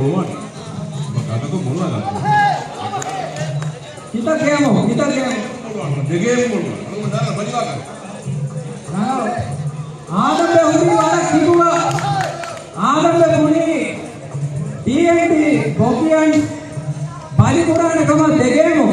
Kita game. ආදම්බේ හුරි වල කිව්වා ආදම්බේ පුණි TNT කොපියන් පරිපූර්ණ කම දෙගෙමු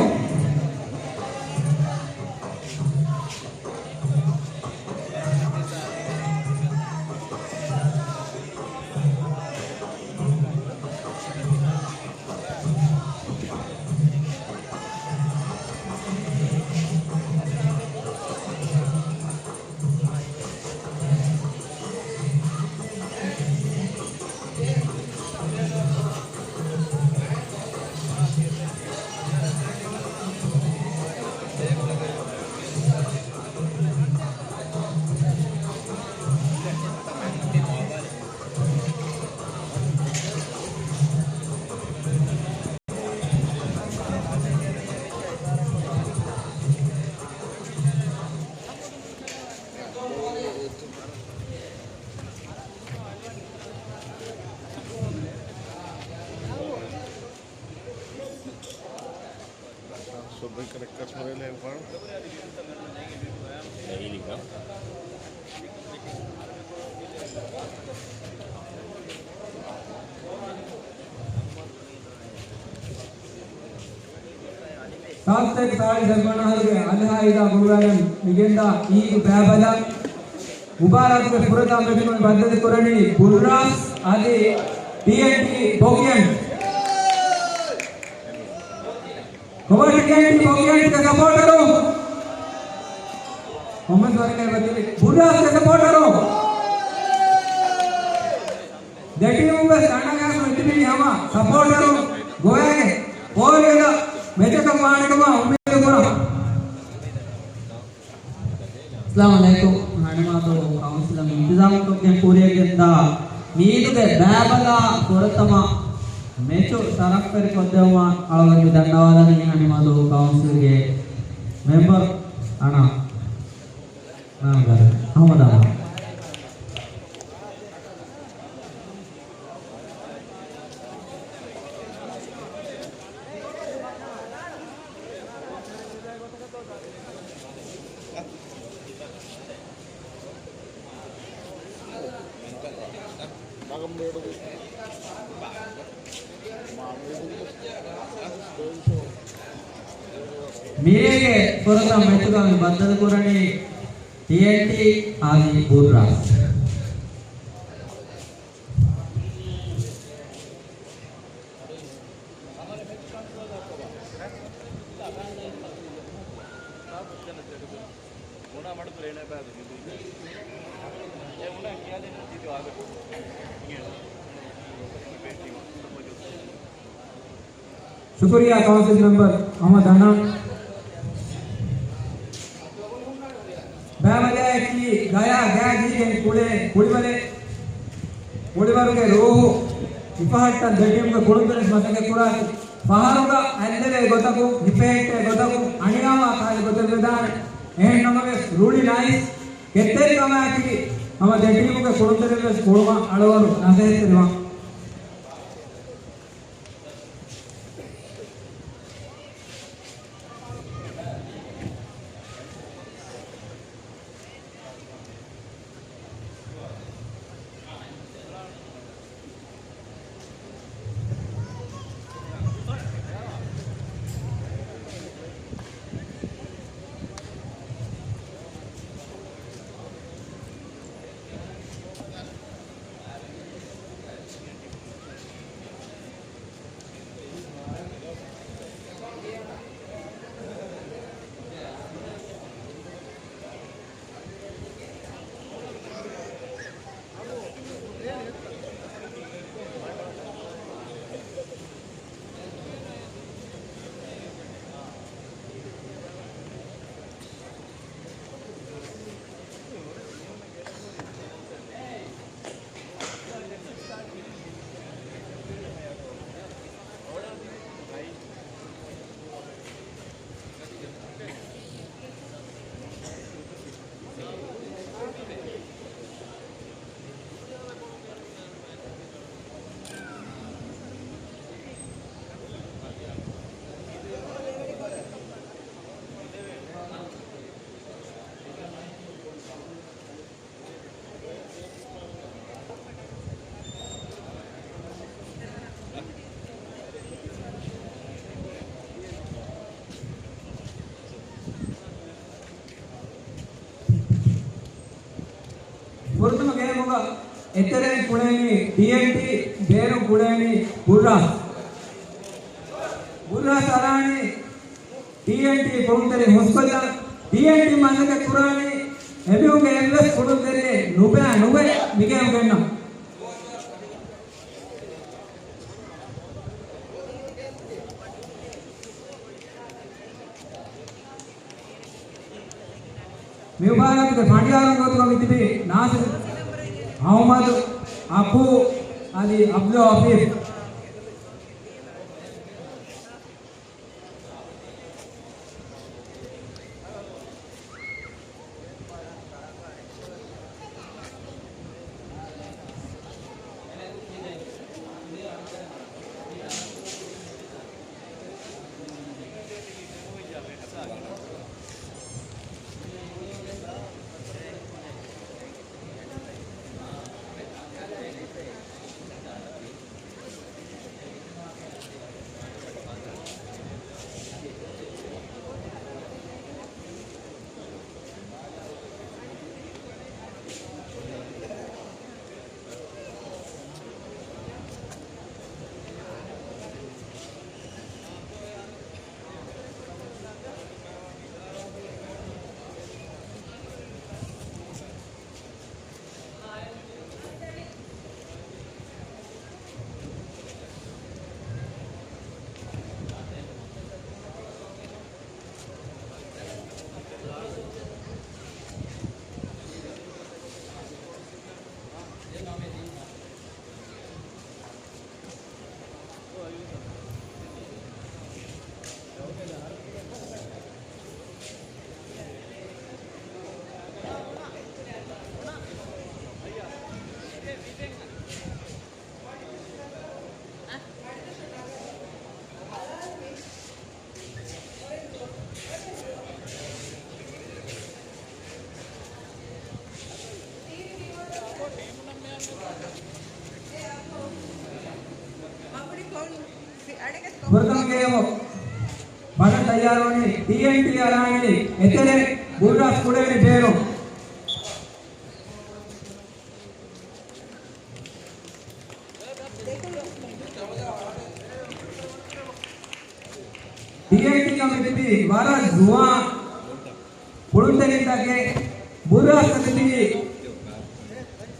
Saattek saali Salmanahalge Alhaida Gurwagan Migenda E Babala Mubarak Purata Mediman Badal Kurani Burras Adi TNT Bogian TNT Bogian के सपोर्टरों मोहम्मद वाले ने बताया बुर्रास के सपोर्टरों देखिए वो साना का सुनते हम सपोर्टरों गोया के बोले ना मेरे को मारने को उम्मीद करो अस्सलाम वालेकुम हनुमान तो काउंसिल में इंतजाम तो के पूरे के अंदा नीड के बैबला कोरतमा मेचो सरफ कर को देवा अलग धन्यवाद नहीं हनुमान तो काउंसिल के मेंबर आना नाम कर हम दावा मेरे पुरता मेचुका में बंदर कुरानी TNT आदि बुर्रास शुक्रिया काउंसिल मेंबर मोहम्मद अना बैमले की गाया गया जी के कुड़ी वाले के रोह इफाहट दर्जन के कुड़ुंदर स्मृति के कुड़ा पहाड़ों अंदर गोतकु हिपेट गोतकु अनियामा काले गोतक विधान एहन नमके रूढ़ी नाइस कितने कमाया कि हम दर्जन के कुड़ुंदर के कुड़वा अड़वारू नासे तेरवा එතරෙන් කුලේනි TNT බේරු කුලේනි බුර්රාස් අරානි TNT කොන්තරේ හොස්කොල්ල TNT මනක කුරානි එබියුගේ එල්වස් කුඩුතරේ නුබේ මිගේම් ගන්නවා මෙව්වාරකට පණ්ඩියාරන් ගොතුම මිතිපි නාසි අහමද් අපු අලි අබ්දුල් හෆීස් प्रथम गेम बड़ा तैयार होने TNT अरानी एतरे बुर्रा स्कूले ने बेरो TNT का मिलती वारा जुआ पुरुष के बुर्रा सकती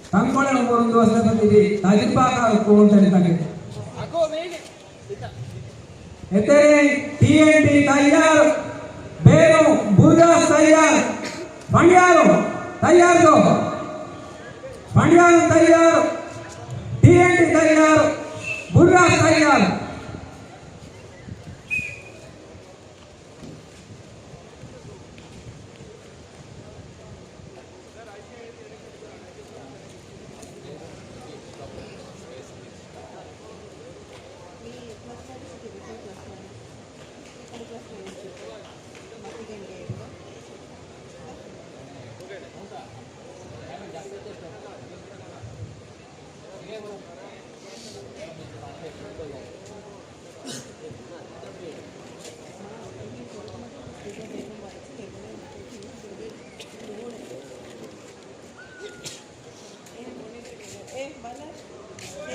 तंकोले नंबर दो सकती ताजिबा का पुरुष के एतरे TNT तैयार बेरो बुर्रा तैयार पंडियारो तैयार दो पंडियारो तैयार TNT तैयार बुर्रा तैयार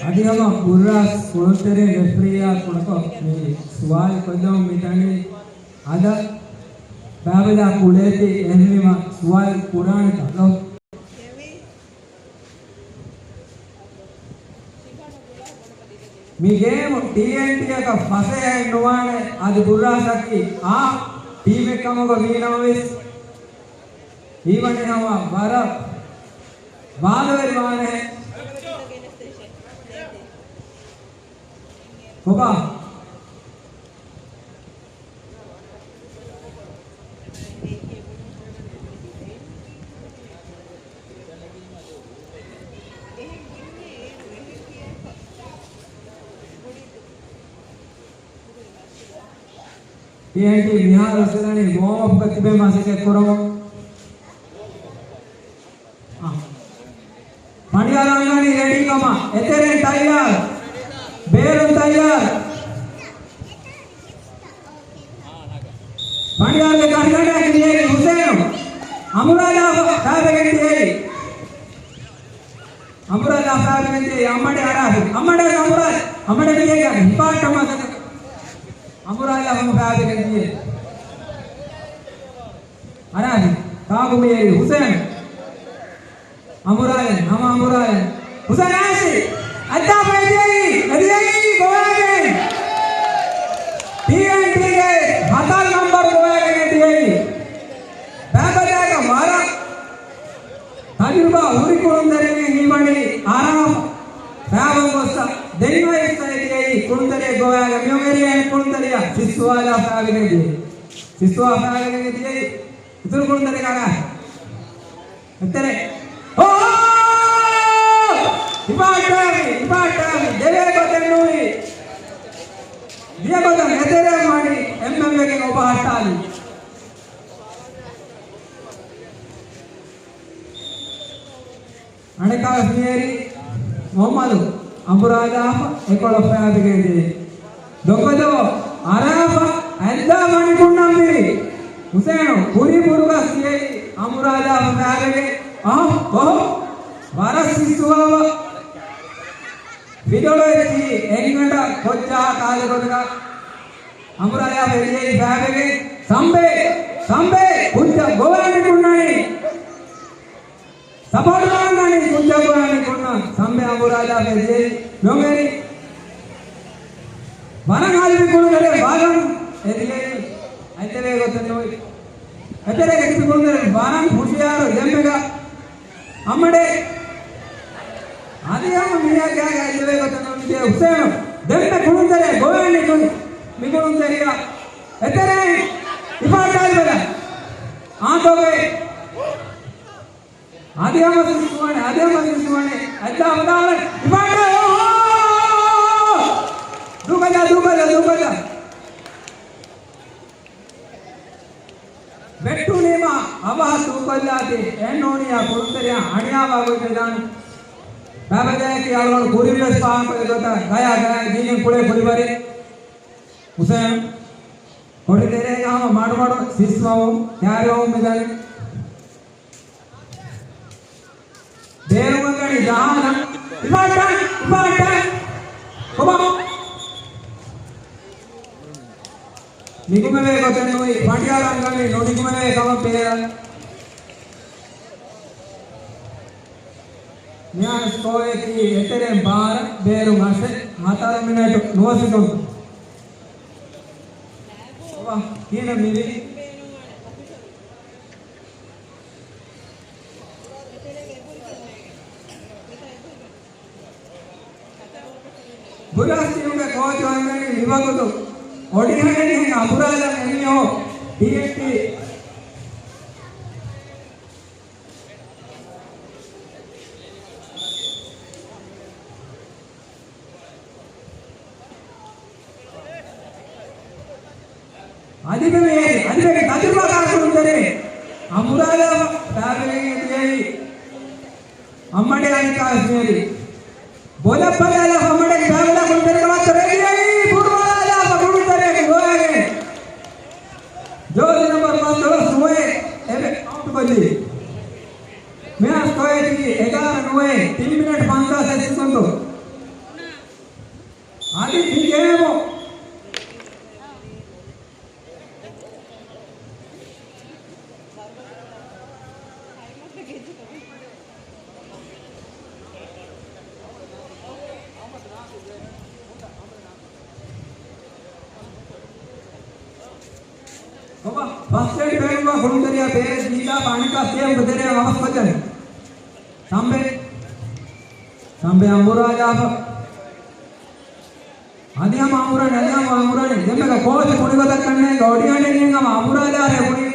अभी हम बुर्रा कोणतरे रेफरिया कोणको सवाल कोदम मिटाने आधा बाबला कुलेती एनिमा सवाल कुरान का मी गेम TNT का फसे है नुवाने आज बुर्रा सकी आ टीम में कम को वीनाविस ही बने हवा बारह बालवेरी वाने होगा TNT Bihar Asrani warm up करते बे मासे के करो पांड्या रंगानी रेडी कमा एतेरे तैयार बेरु तैयार पांड्या के कांडा के लिए हुसैन अमराला साहब के लिए अमराला fabinete amade arahi amade amurai amade diye hipatta masaka amurai hum fabinete arahi kagumeri Hussein amurai hama amurai Hussein asi adda payei adiyai goage TNT ke hatal number goage diyai babadaga mara Hadiba uri kulundare himani aram babam gossa denwa isai kulundare goaga myomeri kulundare siswala fagene diye siswa fagene diye itur kulundare kaga ettere oh ibata deve gotenui dia goten ettere mani emme ke oba hatali Aneka Fieri Muhammadu Amburajafa Ekola Fabigate Dokado Arafa Adda Manikunambi Hussein Puri Puruga Siye Amburajafa Fabigate Varasisuava Vidolo Enganda Kocha Kalagoda Amburajafa Fabigate Sambe Kunja Govani Kunani Sabarangani kunjagani kunna sambe amuraja veje myomeri vanagali kunare varan edile aitere gotenoi aitere ekti kunare varan khushiyaru jemmega ammade adiyam miya kya aitere gotenoi de Hussein demme kunare govani kun migunteriya aitere ipatal bela aantoge Adiyam siswane adda avadalan ibada dukaja bettu nema ava dukallati ennoniya kulteriya aniyava gotedan babajay ki alwan gurives paam ko dota gaya dinin kule kulibare Hussein kodi tere ama maadu siswavu yaro medali Derungani jahanam ibata Koba Nikumele gotenoi Pandiarangani no nikumele kama pera Nya skoe ki etere bar beru mase matara minute no second Koba kina mili Burasiyunga coach wangani libagodu odihani apuraja eniyo DNT adibege tajruba karuntere apuraja tabege diyai ammade anika asmeri bola pagala hamade bagala kuntere mat regiai purwala kuntere goage jodi number 5 soe ebe out bali मैं सोए थी 11 9 3 minute 50 second आदि ठीक है वो first aid पेरुगा गुणदरिया बेरे नीला पानी का सेम बदरे वापस बचन सांबे अमूराजा आदिया मामूरा ने जब का कोच पुणी को तक करने गौड़िया ने नहीं हम अमूराजा रे पुणी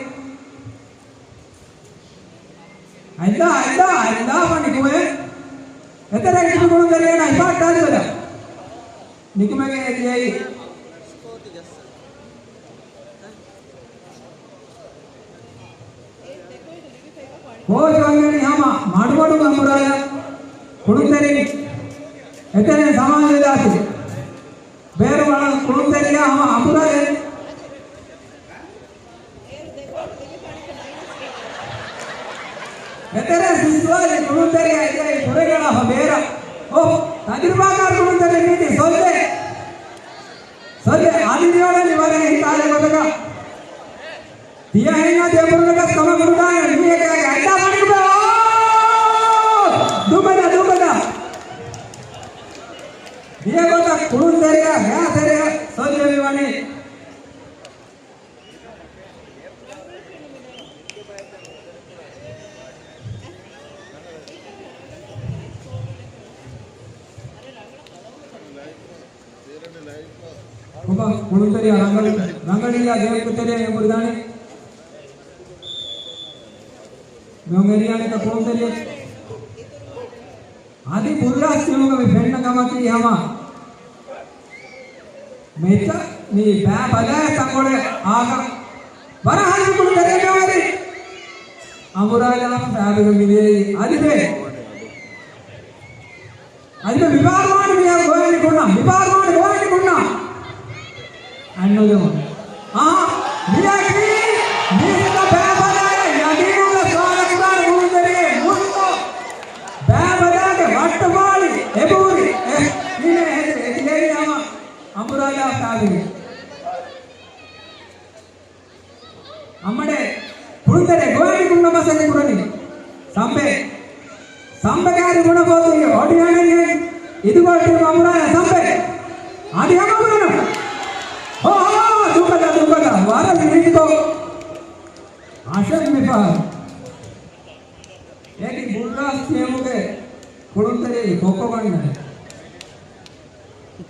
ऐसा पानी कुए इतने किसी गुणदरिया ना इबाद डाल दिया निकमे के लिए ಕೋಚ್ ಅಂಗಡಿ ಹಮ ಮಾಡಬಾಡು ಅಮರಾಯ ಕುಡುತ್ತರಿ ಎತನೆ ಸಮಾಜದಾಸಿ ಬೇರೆ ಒಳ ಕುಡುತ್ತರಿಯ ಹಮ ಅಮರಾಯ ಎತನೆ ಸಿಸ್ವಾಲಿ ಕುಡುತ್ತರಿ ಐತೆ ಕುರೆಗಳ ಬೇರೆ වරේ හිතාලේ කොටක තියා එන්න දෙපොරක සම පුරුදාන මේක ඇඩා මණික දුබද dia kota kurun dari ya dari saja wani Kuba kurun dari ranggali ya dia kutere yang berdani Nongeriya ne ka kurun dari आदि बुल्ला सियोंग में फ्रेंड ना कमाती हमा मेचा नी बा बला तंगोड़े आगा बरा हाल कुल करे ना वाली अमुराला साहब को मिले आदि पे विवाह मान में गोयनी कुन्ना अन्नो दे हां मिला की मेरे का बा बला यादी नो का स्वागत कर मुंह दे मुंह बा वट्टमाली एबूरी नीने एलेरी आमा अमुराया कावी अम्मडे पुरुतरे गोयनी कुन्न मसले पुरनी संबे गारी गुण बोलती ओडियाने इदुगोटी अमुराया संबे आदि हम पुरनो हो दुखदा वारा नीको आशा मिफा एकी बुल्ला सेमुगे कुळुंतरे कोको बण्ण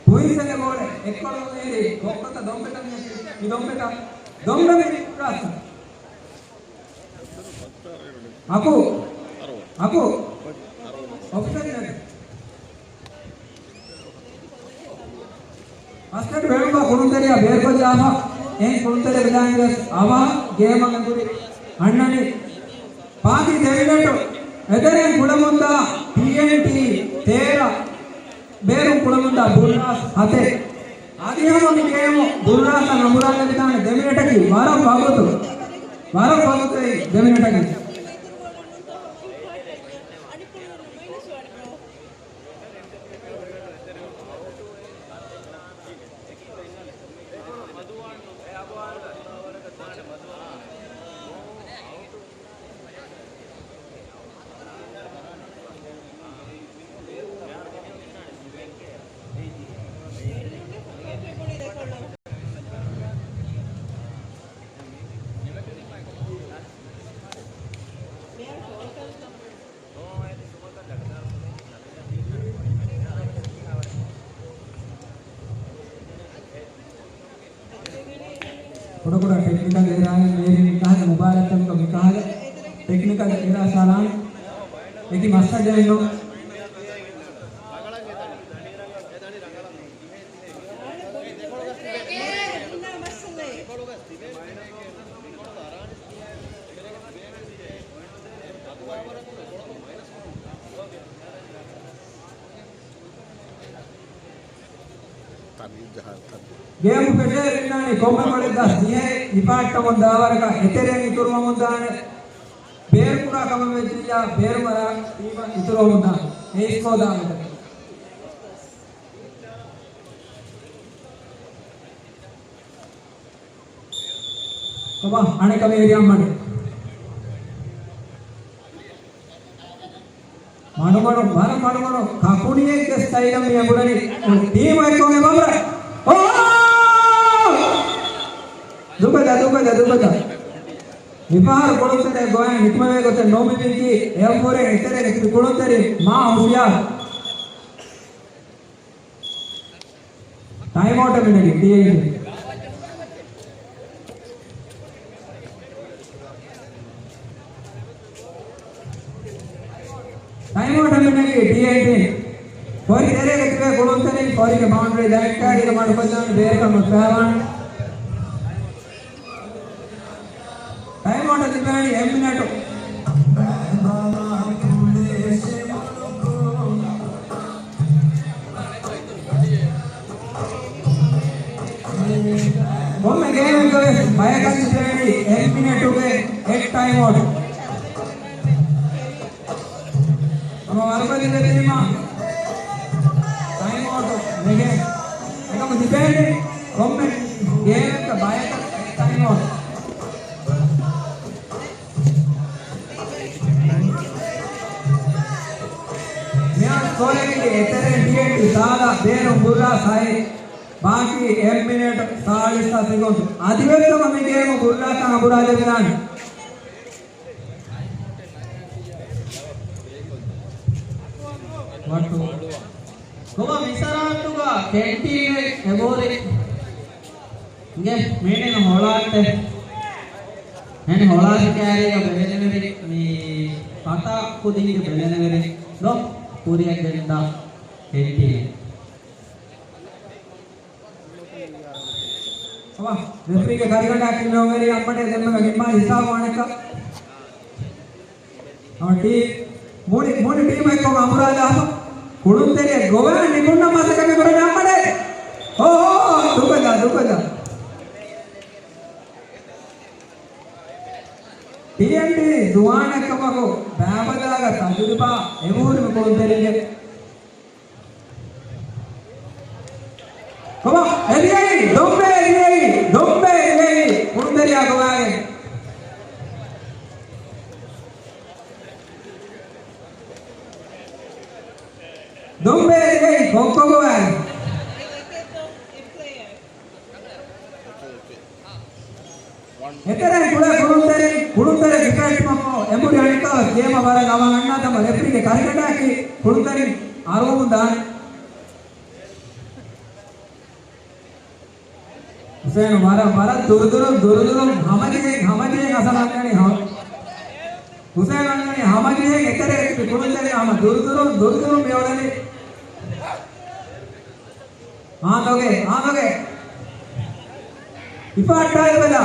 पुइसले बोले एक्कडो मेरी कोक्कोत दोंबेट मी दोंबेट दोंबे मेरी रास अकु ऑप्शन ने अस्कट वेळुगा कुळुंतरे बेर को जामा एन कुळुंतरे विदांगे आवा गेम अंगुरी अण्णनी पादी देविनेटो एदरे कुळमुंद टीएनटी तेरा ಬೇರು ಕುಳಮುಂದ ಬುಲ್ರಾಸ್ ಹತೆ ಆದಿಹಮನಿ ಕೇಮು ಬುಲ್ರಾಸ್ ನಮುರಾನ ವಿಧಾನ ದೆಮಿನಟಕಿ ವಾರ ಭಾಗವತು ದೆಮಿನಟಕಿ थोड़ा टेक्निकल एरा है मेरी निकाह मुबारक तुमको निकाह टेक्निकल एरा सालान लेकिन मास्टर जे नो गेम पेटे रिनानी कोमे पड़े दस दिए इपाट मुंदा वरका एतेरे इतुर मुंदाने बेर पूरा कम में चिया बेर मरा इतुर मुंदा इसको दाम कबा आने कम एरिया माने मानो काकुनिये के स्टाइल में ये बुरानी टीम है कौन है बाबरा दुबदा विपार कोळुंतरे गोया निकमवे गोते नोमी बिंगी एवरे इतरे निकि कोळुंतरे मा हुशियार टाइम आउट मिनट टीए टाइम आउट मिनट टीए कोरी तेरे निकवे कोळुंतरे कोरी के बाउंड्री दैट कार्ड के माडुकोजान बेर का मुफावन टाइम आउट दिबानी एम मिनट ಒಮ್ಮೆ ಗೇಮ್ ಗೆ ಬಯಕಂತ ಹೇಳಿ ಎಮ್ ಮಿನಿಟ್ ಗೆ एक टाइम आउट ನಮ್ಮ ವರ್ಗದಿಂದ ಟೀಮ್ टाइम आउट ಗೆ एकम दिबेंड කොම්මෙන්ට් ගේම් එක බයට ටයිම් අවුට්. මෙයා ස්කෝර් එකේ එතරම් ඩීඑන්ටි දාලා බේරුම් බුර්ලා සයි बाकी 1 मिनट 40 सेकंड अधिवेशम में गेम बुर्ला का अबुराज विरान वटू कोमा विसरांतुगा कैंटीन एबोरे इंगे मेने होलाटे मैंने होलाट क्यारेगा बेलेने वेरे मी पाता कुदिंगे बेलेने वेरे लो पूरी अजेंडा कैंटीन अब रेफरी के गारीगंडा किलो मेरी अम्मटे देम्मे गिम्मा हिसाब वाणेका और टीम मूडी टीम एको अमराज कुडुंतेरे गोवा निकुंड मासकने बरने अम्मटे ओ दुकजा टीएनटी दुवाणकमको बाबदाग तजुर्बा एवूर कुडुंतेरे Come on, Eliai, Dombe Eliai, Mundaria Goai. Dombe Eliai, Konko Goai. Etere Kudundare cricket mako Emuri Anika game abara gawanganna tama referee ke karikata ki Kudundare arumundan Hussain हमारा दुरदुरम हमारे असलानी हम हुसैन अन्नी हमारे एतरे कुडुंतरे हम दुरदुरम बेवडले आंदोगे इफाटा इबला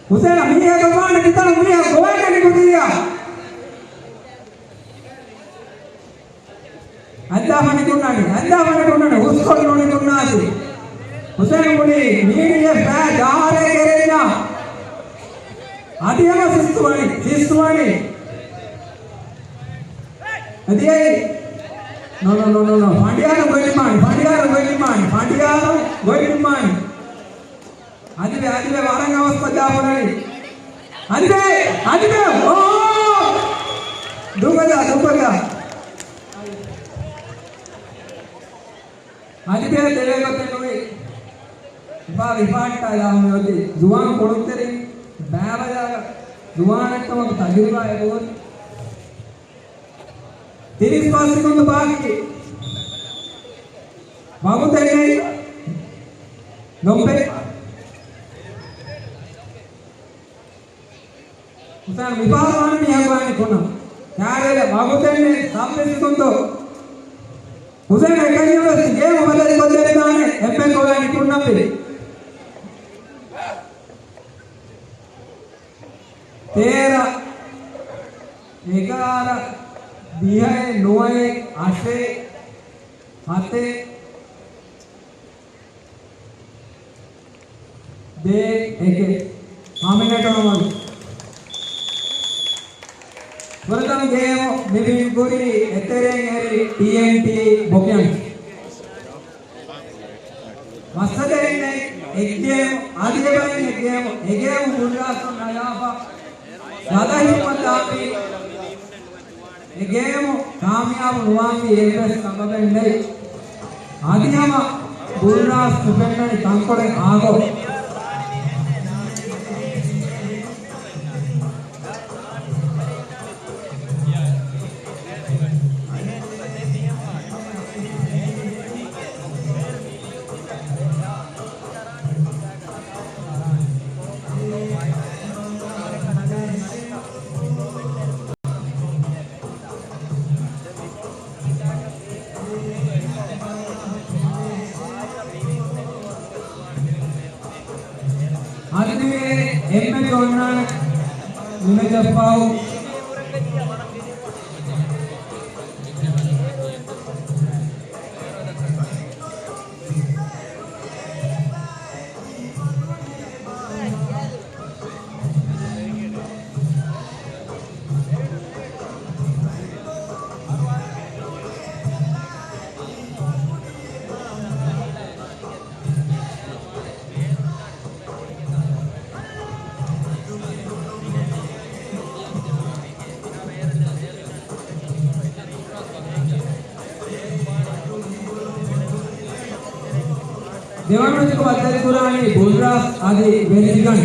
हुसैन मीहे गोवान कितन मीहे गोवान के निकुदिया अद्दाफनी कुन्नाडी उसको नोनी कुन्नादी हुसैन मुड़ी मीडिया बैच आरे करेना आदियामा सिस्तुवानी अदिये नो फांडियारो गोइलिमान आदिवे वारंगावस पजापडली आदिवे ओ दुपजा आदिवे देवेगते नोई विफाट होती जुआन कोड़ते बैबजा जुआन तजुर्बा है 30 सेकंड बाकी बागुते नोंबे हुसैन विभागवान में हगवानी कोना यारे बागुते 30 सेकंड हुसैन एकनियो गेम बदली बदलिदाने एम्पे कोवानी कुन्नपे 13 11 20 9 8 7 2 1 मिनिट होना प्रथम गेम निविन गुरी एतेरेंगेरी टीएनटी बोक्यान मसदेने एक गेम आगे बाई एक गेम गुजरात नयाबा ज्यादा हिम्मत आमी एक गेम कामयाब हुआंगी एवरेस्ट संभव नहीं आदियामा गुजरात सुपेंडनी कंकोड़े आगो एमए जोड़ना उन्हें जब पाओ දෙවන මැච් එක වත්තේ පුරාණි බුල්රාස් ආදී වෙලිගන්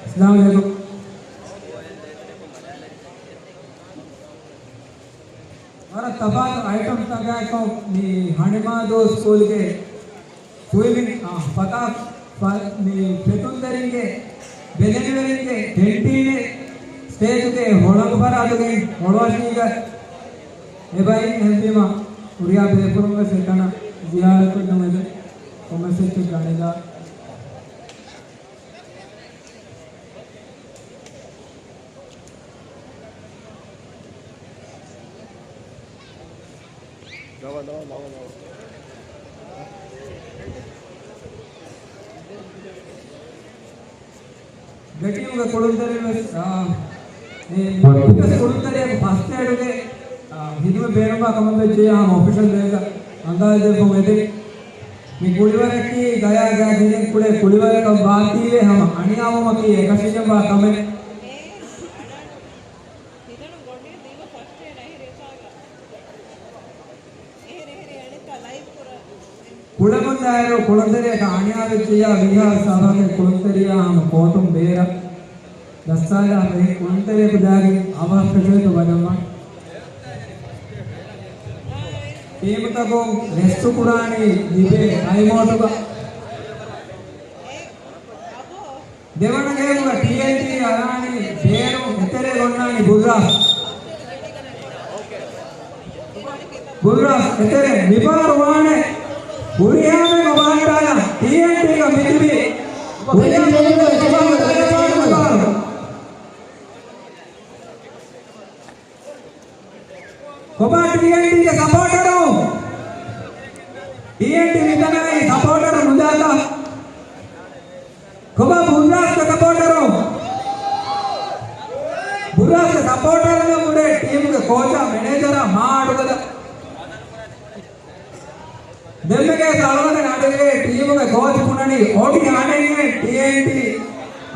Assalamualaikum. और तबाक आइटम तक को नी हणिमा दो स्कूल के स्विमिंग पता नी पेतुंदरिंगे बेदनिवरिंगे टेंटीने स्टेज के होळग पर आदगे होळवाशीगा ए भाई हेल्पीमा उरिया बेपुरंग सेकना जियारत नमेदे कोमसेट गानेगा ಗಟ್ಟಿಯುಗ ಕೊಡುತ್ತಾರೆ ಕೊಡುತ್ತಾರೆ ಫಸ್ಟ್ ಏಡುಗೆ हिदमे बेनुगा कमंबे जे हम ऑफिशियल देगा अंदाज देखो मेरे मी कुळीवरे की गया गया दिने कुळे कुळीवरे का बाती है हम अनियावो मकी एक सीजन बा कमे कुळबंदायरो कुळंदरे का अनियावे चिया विहार सभा के कुळंदरिया हम कोटुम बेरा दस्ताला में कुळंदरे बुदागी आवाज प्रजो तो बदमा टीम तको रेस्ट पुरानी दिबे आइमोटुगा देवण गेमुगा टीएनटी अरानी बेनु एतरे गोन्नानी बुर्रा एतरे विपार वाणे उरियाने को बांटाया टीएनटी का मित्रवी उरियाने को कोबा टीएनटी के सपोर्टर हूं टीएनटी मितना ही सपोर्टर मुझाता कोबा बुर्रास का सपोर्टर हूं बुर्रास के सपोर्टर ने मुझे टीम के कोचा मैनेजर माडुगद देव के सालवन नाटके टीम के कोच पुननी ओडी आनेंगे टीएनटी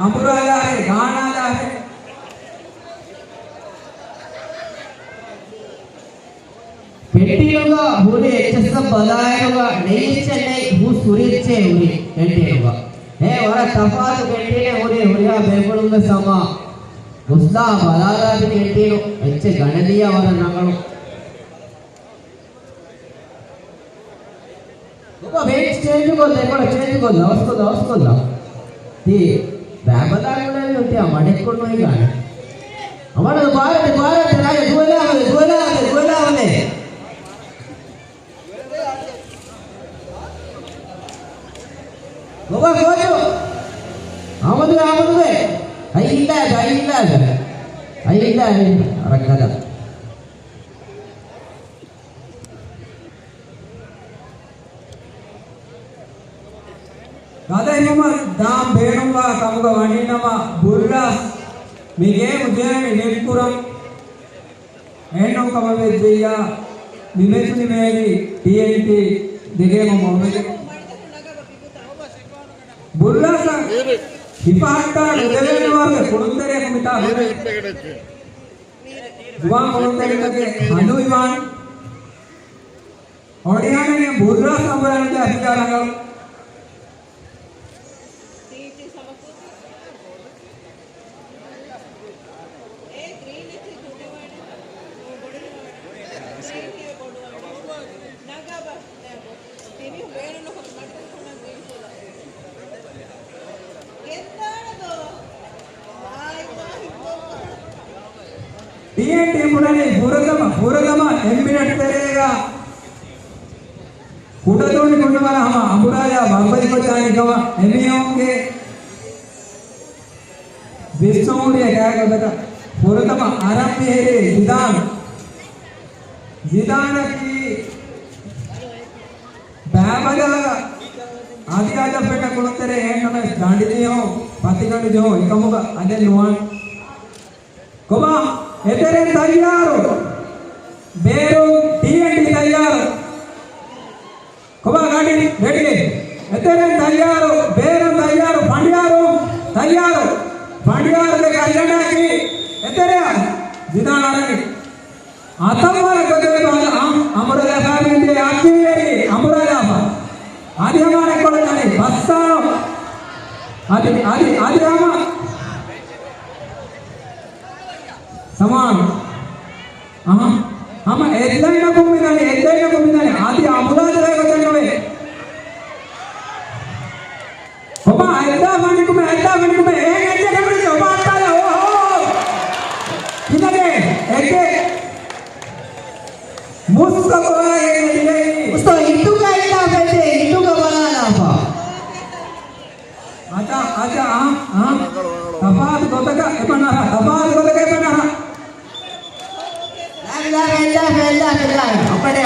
अमराला है गानाला है पेटीनुगा हुरे एचएस बलायनुगा नहीं चेन्नई हु सुरिचे हुरे पेटीनुगा हे वरा तफात पेटीने हुरे हुरिया बेपुलुंग समा उसला बलाला भी पेटीनु एच्चे गणदिया वरा नंगनु ओका वेट चेंज को देखो चेंज को लवस्को ती बैबलागुले होते मडक्कोंडु होइगाने अमर भारत राजे दुवला आवे गोवा गोजो आमदु अयिल्ला अरकदा गादयमा दाम बेनुगा तमुगा वणिनमा बुर्रा मिगे मुजेनी नेपुरम एनो कमवे जेया निमेचुनि मेरी टीएनटी दिगे मोमेगे बुर्रा सा हिपाटा उदवेन वाके कुंदरे Kamita Juan kolonterikake Hanu Iwan Oriane Burra Sambarante Apikaranga TNT मुड़ने पूरगमा एम्बिनेट करेगा कुड़तोनी कुंडवाला हम अमुराया बांबई को जाने का एमियों के विश्वमुड़िया क्या कर बेटा पूरगमा आराम भी है जिदान की बैबला आदि आजा बेटा कुड़तेरे हैं नमे दांडी दियो पाती गाड़ी जो इकमुगा अदे नुआन कोबा एतेरे तैयारो बेरो TNT तैयारो कोबा गाड़ी रेडी एतेरे तैयारो बेरो तैयारो तैयारो ले कल्याण की एतेरे जिदान आरनी आतंवाला कदरे बाला अमरला फैमिली आकी अमरला आदि हमारे कोले जाने बस्ता आदि हम समान हम एड्लाइन को मिलाने आदि अमुराज रहेगा चलने बाबा ऐसा बनी को मैं एक ऐसे कमरे से बाबा आता है ओ किधर है एक मुस्का बोला है उसको हिंदू का बनाना था आजा हाँ तबाद को तक बना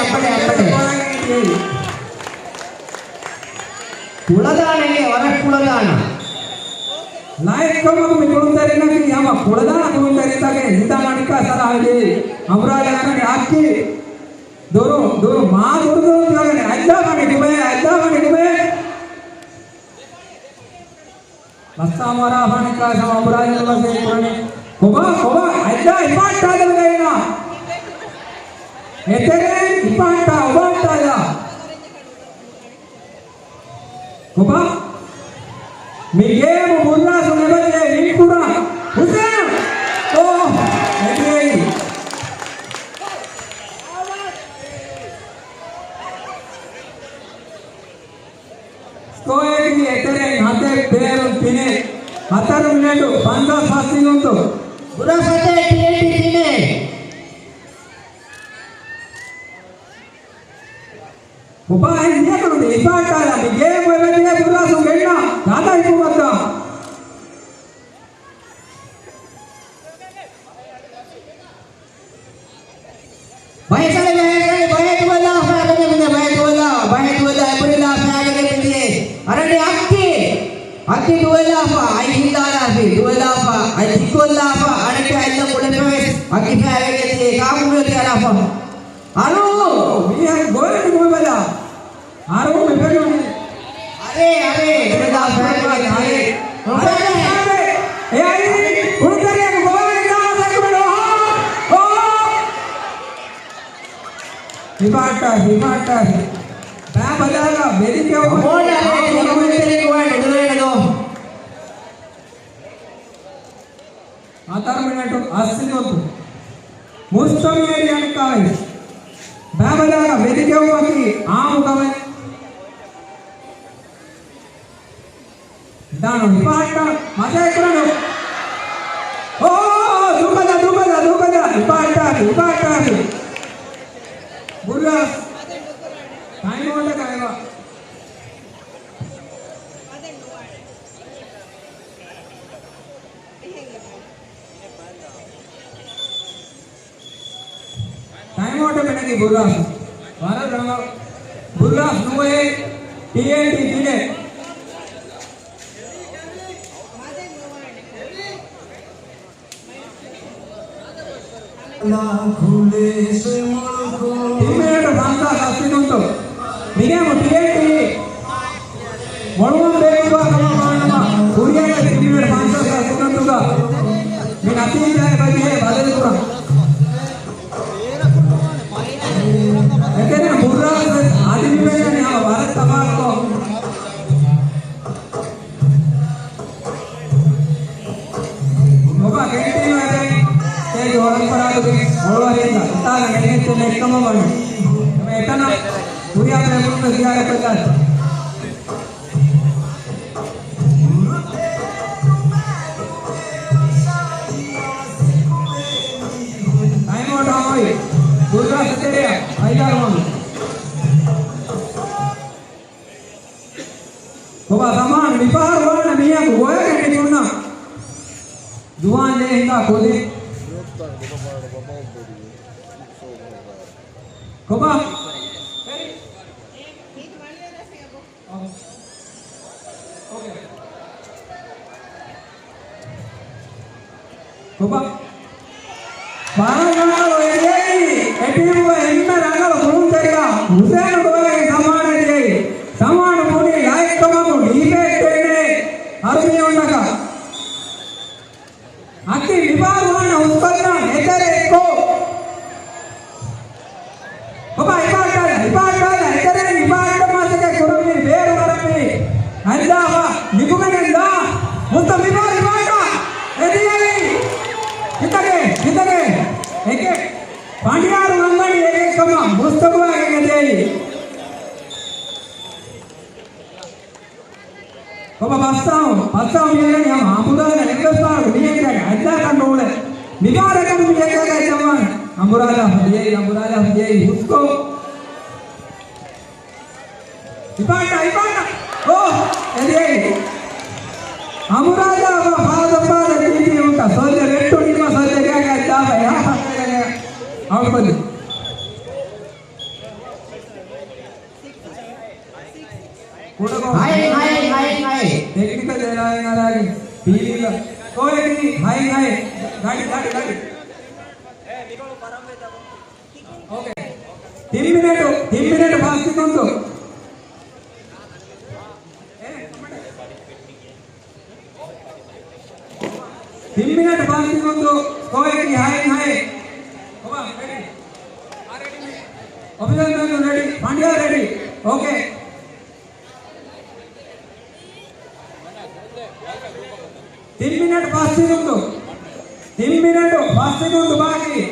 अपने कुलदाने वाला कुलदाना लाइक को मग मी कुलदारे ना कि हम कुलदाना कुलदारे तक जिदान का सारा है हमरा जाना ने आके दोरो मां दोरो जाने ऐसा बने तुम्हें बस्ता हमारा बने का सब हमरा जाना से पुराने कोबा ऐसा इपाटा दे गए ना एतेरे इपाटा या कोबा मी गेम मुर्रा सुने बजे इंकुरा हुसैन तो एतेरे तो एक एतेरे हाथे पैर पिने 10 मिनिट 15 फास्टिंग उंटु बुरा सते TNT तिने उपाय ये करो दे इपाटा या गेम में बैठे बुरा सो गेना ज्यादा ही मत भाई चले भाई बोला पुरीला फागे दिए अरे ने अक्की दुवेला आई हिंदाला दुवेला आई दिकोला अरे के ಎಲ್ಲ ಕೊಡಬೇಕು अक्की फागे दिए काम में क्या आरो मी है गोरे को बजा आरो में बैठो अरे बेटा अरे ए आई उड़तरे को गोरे का सकबो ओ हिमाटा बा बजागा मेरी के बोल तेरे को है दो 10 मिनट 80 होतो मुस्तम एरिया का बाबलागा वेदिके होगी आम कवे दानो पाट मजा एकरानो ओ दुबदा पाट बुर्रा टाइम होता कायवा टाइम होता बेटा बुर्रा भारत रंगा बुर्रा नुए TNT दिने ला खुले से मुल्को टीमेट भांसा सास्तिनुंटो निगेम TNT ಮೊಳುವ ಬೇಕುವ ಕಮಾಣಮ ಕುರಿಯಾಗ टीमेट भांसा सास्तिनुंटುಗ ಮಿನ ಅತಿಯಾಯ ಬಗ್ಗೆ ಬದಲು ಕೂಡ Borwariga, Tala, and to make come over. Metana, we are able to hear a podcast. I'm not away. Durga Sateria, I got one. Koba Saman, Vipar, one and Mia, where can you know? Duan in the Kodi. Koba. Koba. Parangalo yei, etimu enna rangalo kurunteriya, Hussein doye samana yei, samana muni like kamamu debate tene, arumi onnaka. Akki vivaruana utpanna etere ekko. Koba ipaata etere ipaata masake kurumi veru varami, andava nikumenenda, mutta vivaata, ediyai. Kitare, eke, Pandiyaru angani eke kama, mustafa eke deyi. Koba passaam yelani ham Amburada investment miyeka adda kandole. Nigara kan miyeka ka jaman. Amburada hadiye usko. Ipata. Oh, ediye. Amburada pada titi unta. Soalnya retto ni mas soalnya kaya java ya. Out bali. Hai. Technical deh lah yang ada lagi. Pilih lah. Kau ini hai. Gadi. Okay. 10 minute fasting untuk. 10 minute fasting untuk. Kau ini hai. Coba ready. Officer ready. Pandya ready. Okay. 10 minute fasting untuk. 10 minute fasting untuk bagi.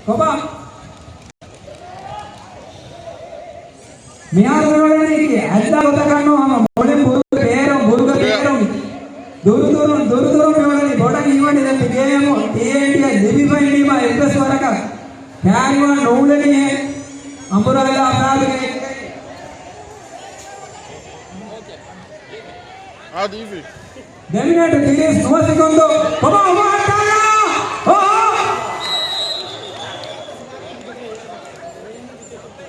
Coba. Mihar orang ini ada katakan no hama boleh buruk perum. Duru orang ini bodang iwan ini game TNT lebih baik ni mah invest waraka. Carry one round ni है. Amburada अपराध के. Adivi. Deminate release 2 secondo. Come on,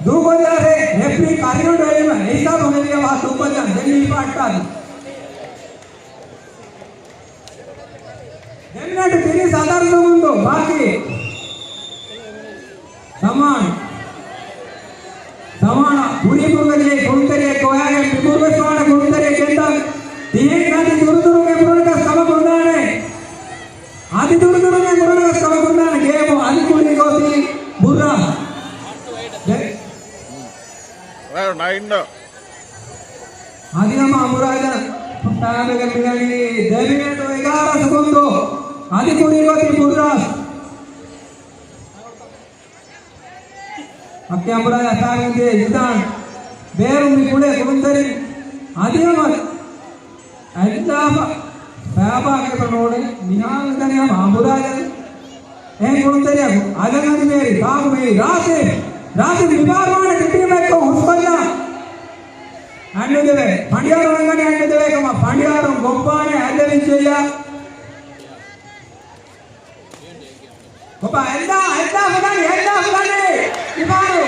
दो बजा रे referee कार्यों डरे में ऐसा होने के बाद दो बजा दिल्ली पार्टा देमिनेट तेरी साधारण मुंडो बाकी समान पूरी मुर्गे कुंतरे कोयागे मुर्गे समान कुंतरे केंद्र तीन नाटी दूर के मुर्गे का सब कुंडाने आदि दूर के मुर्गे का सब कुंडाने गेम आदि कुंडी कोती बुर्रा Nainda. Adi nama Amburada. Tangan dengan begini. Devinya tu 11 sekundo. Adi kuri koti burras. Akki Amburada tangan dia jidan. Berum di kude kunteri. Adi nama. Ada apa? Siapa ke penoleh? Minang dengan nama Amburada. Kunteri aku. Ada nanti meri. Kamu meri. Rasi bibar mana kita mereka usahanya. Anu deh. Pandiyaru angani anu deh kama. Pandiyaru gompane ada di sini. Gopa enda bukan. Bibaru.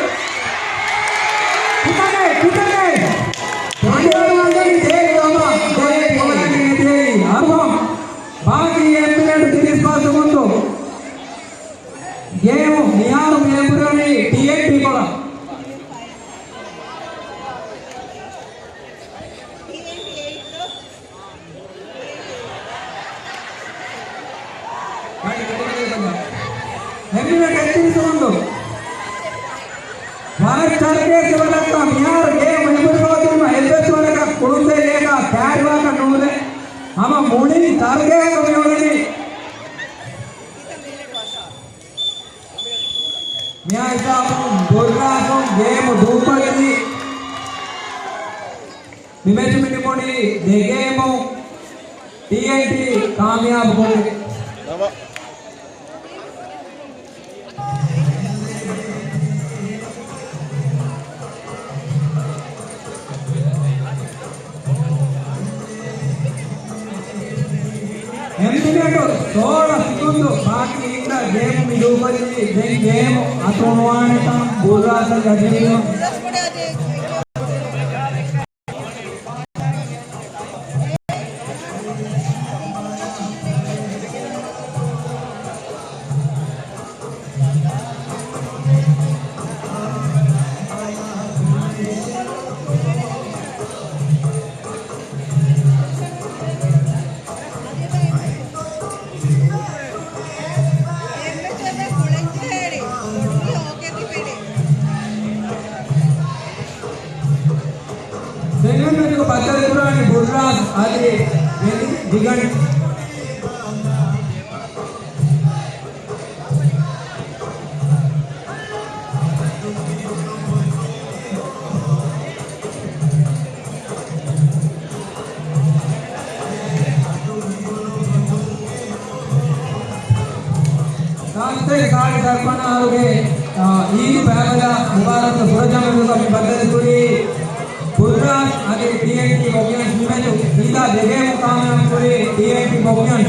Kita. Pandiyaru angani deh kama. Deh boleh ni deh. Arwam. Bagi yang benar tiris pasang untuk. Game Miharu Miyapurani TNT kola. Hemina kecil semundo. Barat charge sebalakka Miharu game Miyapurani ma helpet walaka kurunde lega carry waka nole. Ama morning charge kami olani. මෙයා ඉතාලම ගොල්ලාසොන් ගේම දූපගිරි නිමෙතු මිනිමොණි දෙගේම TNT කාමයාබ කොටේ නම ಎಂದಿನಟು ಸೋಳ ಸಿಗುಂದು ಬಾಕಿ ಇಂದ game ಮಿದುಪರಿ then game ಅತೋಣವಾಣೆ ತಂ ಬೋರಾಸ ಗದಿನ දෙන්නට පතර පුරාණි බුර්රාස් ආදී දිගණ කාන්තේ කාලේ දර්පණාරුගේ ඊදු බෑවලා මුබාරක් පුරජනක පතර පුරී බුර්රාස් ආදී TNT මොගියන් නිමෙතු ඊදා දෙගේ මුකාමයන් පුරී TNT මොගියන්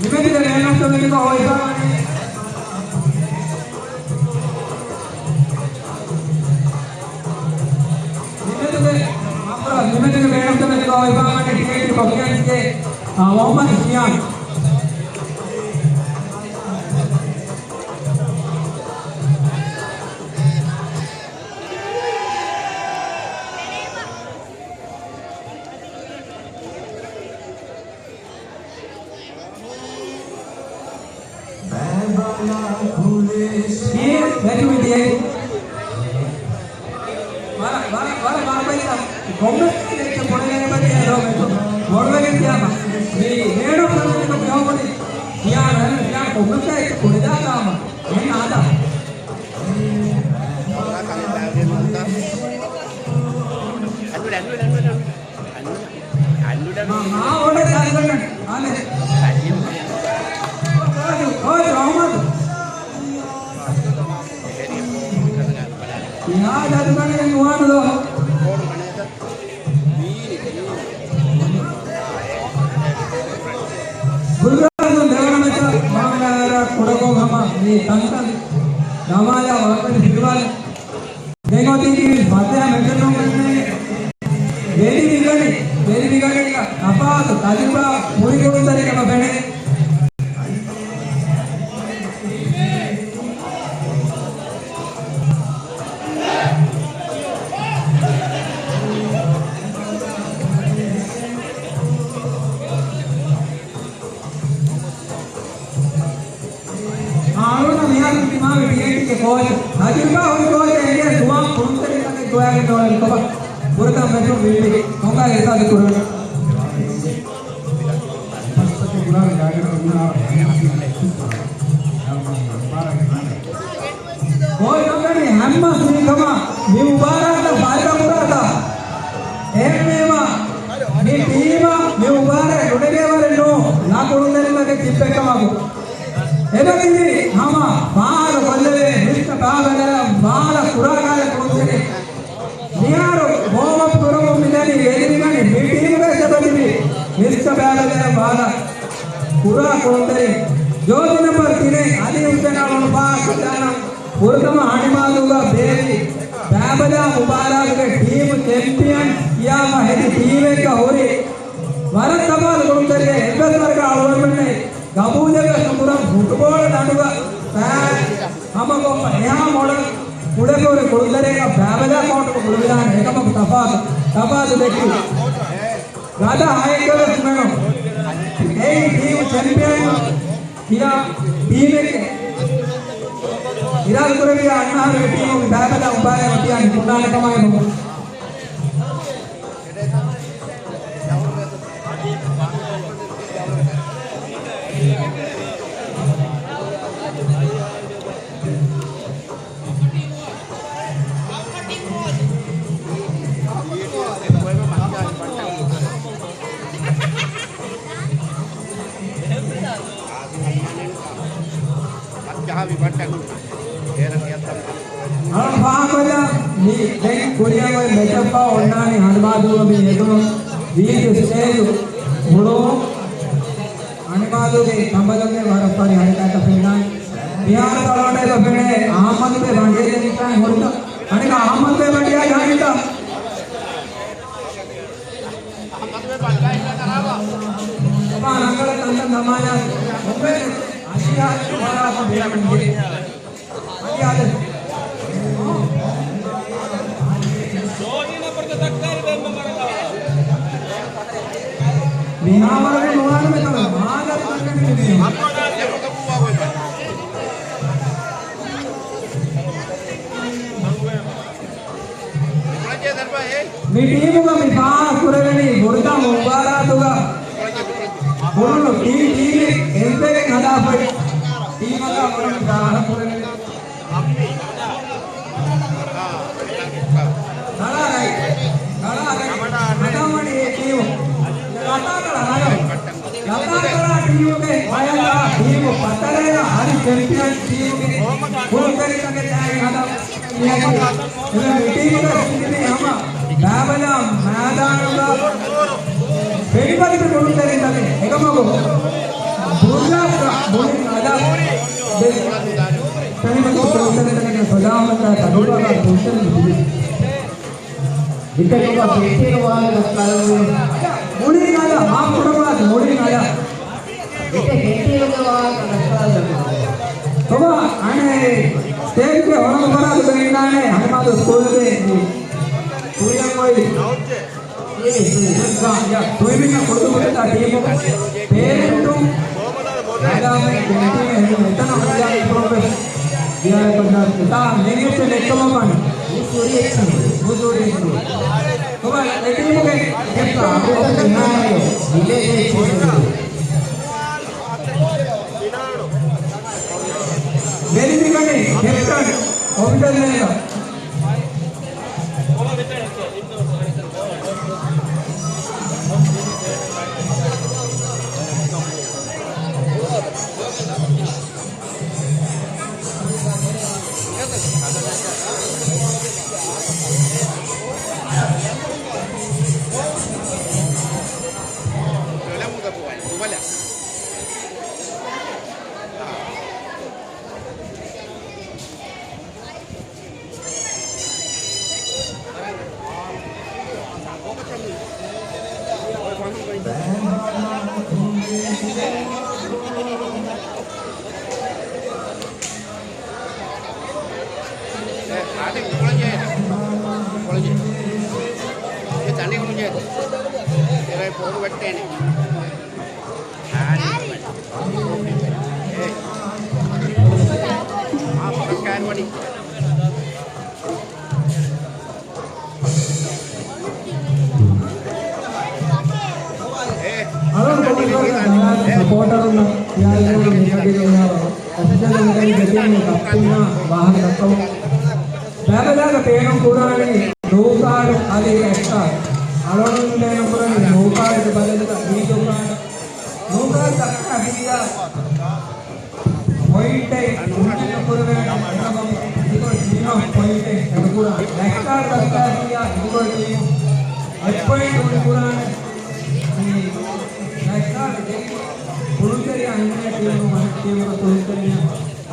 නිමෙතිද නෑනස්ත වෙනක හොයපානේ නිමෙතිද නෑනස්ත වෙනක හොයපානේ ටිකේ කොකියන්ගේ මොහම්මද් ඉස්මියාන් ये बैठो बेटी वाला बैठा गोमे के पड़े गए बच्चे रो बैठो बोल में क्या बा ये नेड़ो करने को क्या बोली यार है यार गोमे का एक पड़े जाता हम ये आदा हाँ ओडे जाने आने ओए मोहम्मद यहाँ जाने के युवा दो गुरुदास देवरा में तो मांगरा कुड़को घमा ये तंत्र नमाया वापस फिरवाल देखो तीन बातें हम ऐसे लोग करते हैं वेरी बिगड़ी का अपा तो ताजुबा पूरी के उस तरीके में बैठे कोच हाजिर हुई कोच इंडिया दुआ पुरुषरी के दुआ के दौरान कब पूरा मैच मिली होगा ऐसा भी करो कोई नंबर नहीं हम सुनी कमा ये मुबारक का फायदा पूरा था एक में ये टीम ये मुबारक उड़े के वाले नो ना कोड़ने लगे चिप्पे कमा को एवरी हम बाल बल्ले मिस्ट बागले बाल पुरागाले कोंसरे नियारो होम पुरम मिलनी एदिगानी मीटिंग में सबनी मिस्ट बागले बाल पूरा कोंसरे जो दिन पर तिने आदि उतना बा कल्याण පුරතම හනිමාදුගා බේරි බෑබලා මුබාරක්ගේ ටීම් චැම්පියන් කියාම හෙදි ටීම් එක හොරි වර සමාන කොන්දරේ එල්බස් වර්ග අලවන්නේ ගබුදක සම්පූර්ණ ෆුට්බෝල් දඬුගා පෑ හමගොම එහා මොඩ මුඩකෝරේ කොන්දරේ බෑබලා කවුන්ට් මුලවිදාන එකම තපාද දෙකි ගාදා ආයකල සුනනෝ ඒ ටීම් චැම්පියන් කියා ටීම් එක ඉරාල්පුරේ අන්නාරේ ටීම් බෑබලා උපාරේ වටියන් කුණාන තමයි මොකද Kuliah mencapa orang ni Hanbadu kami itu video stage mulu Hanbadu ke tambah ke barat pari hari kata pernah biar kalau ada itu pernah Ahmad ke bandar ni kan mulu hari ka Ahmad ke bandar jadi kita apa angkal tanda namanya mungkin Asia cuma apa biar mungkin lagi ada Bihar में mobile में तो महागर करने के लिए meeting का मिसाल कुरेनी बुर्दा मुबारा तुगा बोलो team एंपे नदा पर टीम का बोलो गाना कुरेनी नड़ा मड़ी टीम लता टीम के आया टीम पतरे हरी चैंपियन टीम के फुल करी के जाएगा ये मीटिंग का स्थिति हम बाबला मैदान का पेरीपति पे बोल करें तभी एकम को बोलना बोलिंग आधा कहीं मत बोल करें तभी सजा मत है तभी का पोजीशन विकेट का पेटी का वाला लगता है मोड़ी नाला हाफ फुटबॉल मोड़ी नाला विकेट पेटी का वाला लगता है तो आने स्टेज पे होना बड़ा तो करना है हमारे स्कूल में पूरा कोई ये या कोई भी ना फोटो बोलता टीम पेरेंट आधा में पेटी में इतना हो जाए प्रोफेस दिया है बंदा ता लेंगे से लेकर मामान वो जोड़ी तो भाई टीम के कितना आपको करना है ये मेरी भी करनी कैप्टन ऑफिसर ने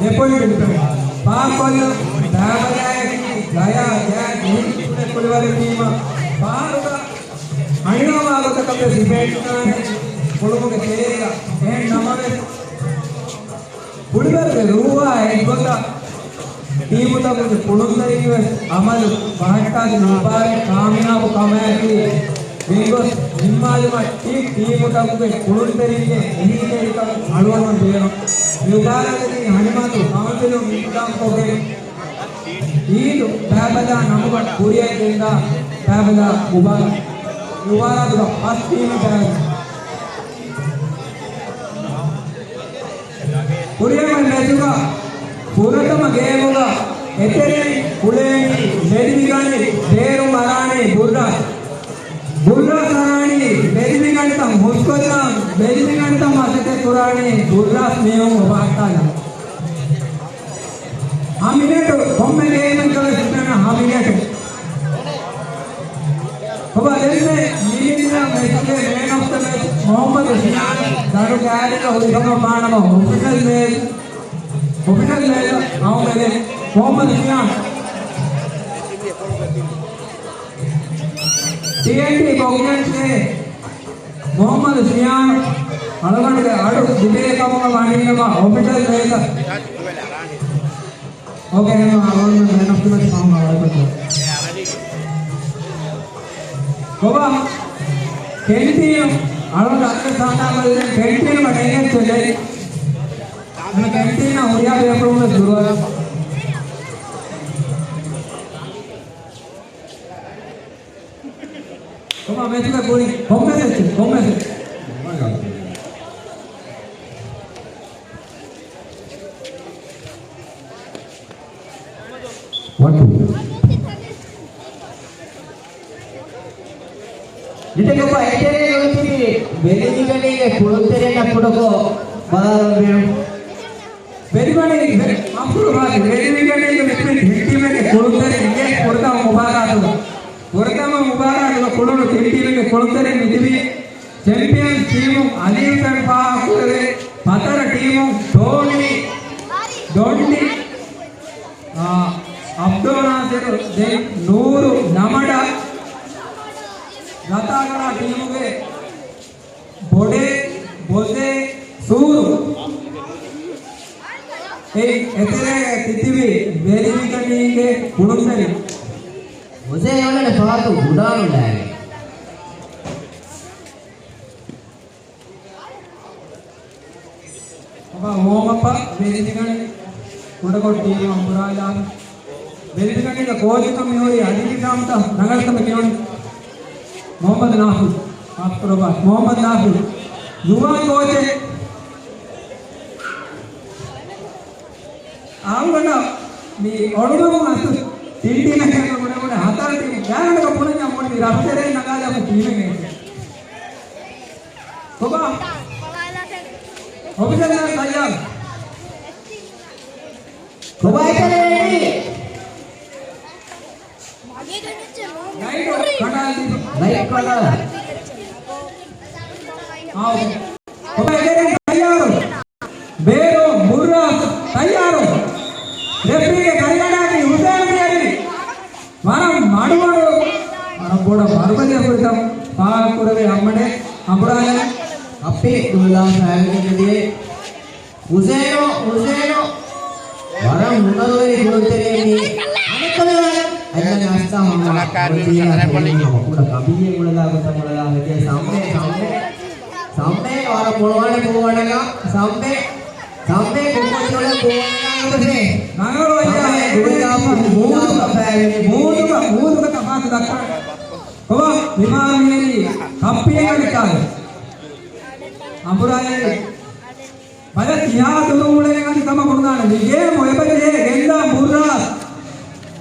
Depois පාකොල්ල බෑබලෑගේ ගයා ගෑ ගිහින් කුලවල වීම පාරුක අනිවාර්යව කපේ සිපේට්නානේ පොළොමගේ තේරලා එහෙන් නමනේ කුලවල රුවා එක්ගොත टीमुतक पुणुंदरिवे अमल बहट्टादि नपारे कामयाब कमायकी बेगो निम्मालिम टीमुतक पुणुंदरिवे एहिदेरिक अडुवन बेनो युगारदि हनुमातु कामतिलो मिट्टाम कोगे ईदु बाबदा नमुग पुरियेंदा बाबदा उबाल युवारदु पास्तीन बाब पुरियेम मेजुगा पूरतम गेमुगा एतेरे कुलेनी मेदिविगानी देरु मरानी बुर्रा सरानी मेदिविगानी तम मुस्कोला मेदिविगानी तम असते कुरानी बुर्रा स्नेहम वाटाला हामिनेटो कोम्मे गेमन कले सिटना हामिनेटो बाबा लेने नीलिना मैचके man of the match Mohammed सियान दारू गाड़ी का हुलिकम मानव ऑफिशियल में आओ मेरे मोहम्मद सियान टीएनटी कॉग्निजेंट से मोहम्मद सियान अलगन के आड़ो दिबे कमंग वाणीनम ऑफिशियल में ओके हम आवन में मैन ऑफ द मैच मांग आवे बाबा कैंटीन अलग अक्के साना में कैंटीन में नहीं चले मैं कैंटीन ना होया पेपर में शुरू है तो मैं तो कोई कॉम्मे से जितने को ऐसे होती बेली निकले के पुरुषेरे ना पुरुषो बाहर बेरीबानी आपको बात बेरीबानी के मित्र हिंदी में के पुरुषेरे ये पुरुषा मुबारक हो पुरुषा में मुबारक हो पुरुष हिंदी में के पुरुषेरे मित्री चैंपियन टीम अलीगढ़ पाकुरे पतर टीम डोंडी अब्दुल नासिर दे नूरू नमड़ा रतागढ़ टीम के बोधे सूरू एतरे तिथिवी बेरीबिकनी के पुणुंदरी मुझे वाले फालतू गुडानु लाए अब मोहम्मद बेरीबिकनी कुडको टीम अंबुराला बेरीबिकनी का कोच तो मियोरी अलीकी नाम था नगर से क्यों मोहम्मद नाफिज आपको बात मोहम्मद नाफिज युवा कोच है आवना मी ओडुगो मास्तु तिंडी नगे कोने हातार टीम यार का पुणे मोडी राफेरे नगाले हम टीम में बाबा ऑफिसर ना तैयार बाबा इधर रेडी राइट खड़ा लाइट वाला आओ बाबा इधर तैयार बेरो बुर्रा तैयार रेफरी के करियाडा की हुसैन बियारी మనం మాడువాడు మనం కూడా బర్బలి అపుడతాం పాకురవే అమ్మడే అపుడాలే अपे दुल्ला साहब के लिए हुसैनो वरम मुनदोरी गुरुतेरे नी अनकले अल्लाह नास्ता हमारा पूरा कबिये गुड़ला है सामने और बोलवाने बोलवानेगा सामने कुछ चले बोलवाने नागरो अय्या गुड़ला मूद का तफात दक्का बाबा विमान में कप्पिये कड़काले अपुराले भले यहाँ दोनों मुड़े का निकम कुड़ना है ये मोहब्बत है गेंदा बुर्रा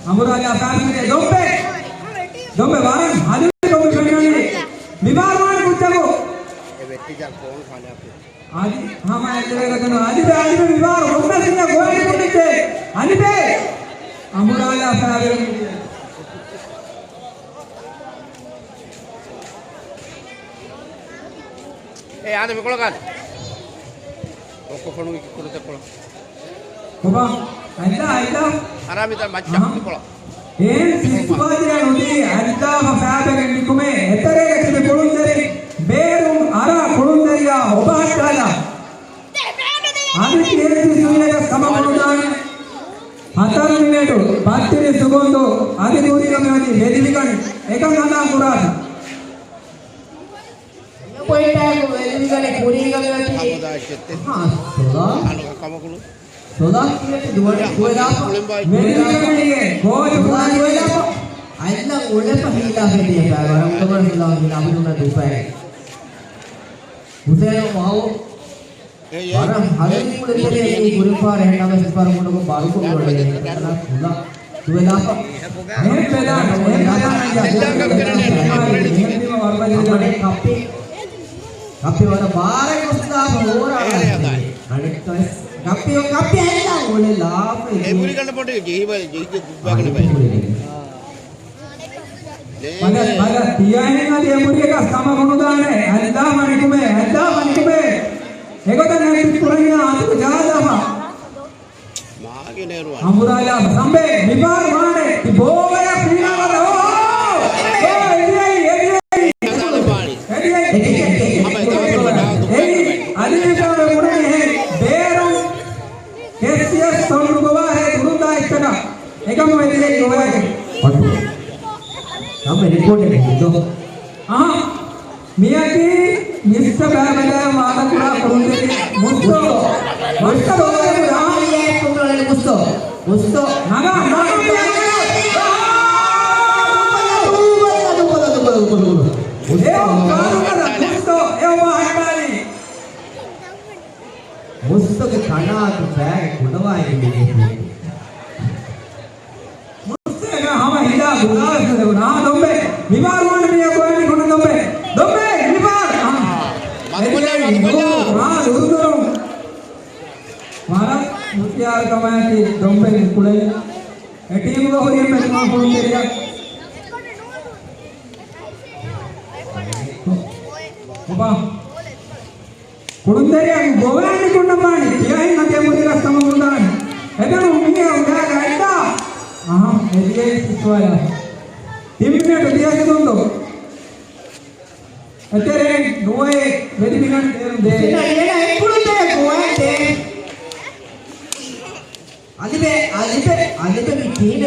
अपुराले आसान में दोपे वारन हाजिर दोपे करने नहीं बीमार वाले कुछ को आज हम आए तेरे का तो आज भी बीमार होना सिंह गोरे कुछ के आज भी अपुराले आसान आने में कोलकान ओको फोन की कुड़ते कोल बाबा Ada. Aramita macam ni pula. Siswajira nudi ada fafabagen nikume eterega tibe kulundari berum ara kulundariya obahatala adi tiyesi suyega samamudan 4 minute 30 secondo adi durigame wadi vedivikan ekam nana kurad pointa vedigane kurigame wadi Amuda chette. ha soda Anu kamakulu. soda kiyate duwada vedivikaniye coach duwada alla ulepa hila hediya waram kamar hila hila abuduna dupai Hussein mau waram hadin kulere ni gurupar henna sipar mudu baru ko gole kala kula duwada kapi wara bare kosta ora anik to kapi alla ule laap Ebuli kan poti jehi bagane bai. Pada tiyahin na dia muriga sama konudane ada manikume egota nani kuranya atu jadama Maage neru. amuraya sambe bipar mane ti bogaya pinawada Kala pani. adinishave murani hai berum kesiya sondu gowa hai durunda ikkada egam vedile gowa Kamu report itu. Miyaki Mr. Babala Mada Kura Kurundari Musto Naga Musto ke खाना तो bag खुदवा है hama hila gulas na dombe nibar wan miya koani kono dombe nibar duruduru mara mutiar kamati dombe kulai team go horiye me ma phone keriya oba kulundariya govani konnamani tiyahin nade muriga samagundani edanu miya uga gaida Edia siswaya. Timnya dia sedondo. Atere noe vedivikan de. Kulunde goate. Alibe meeting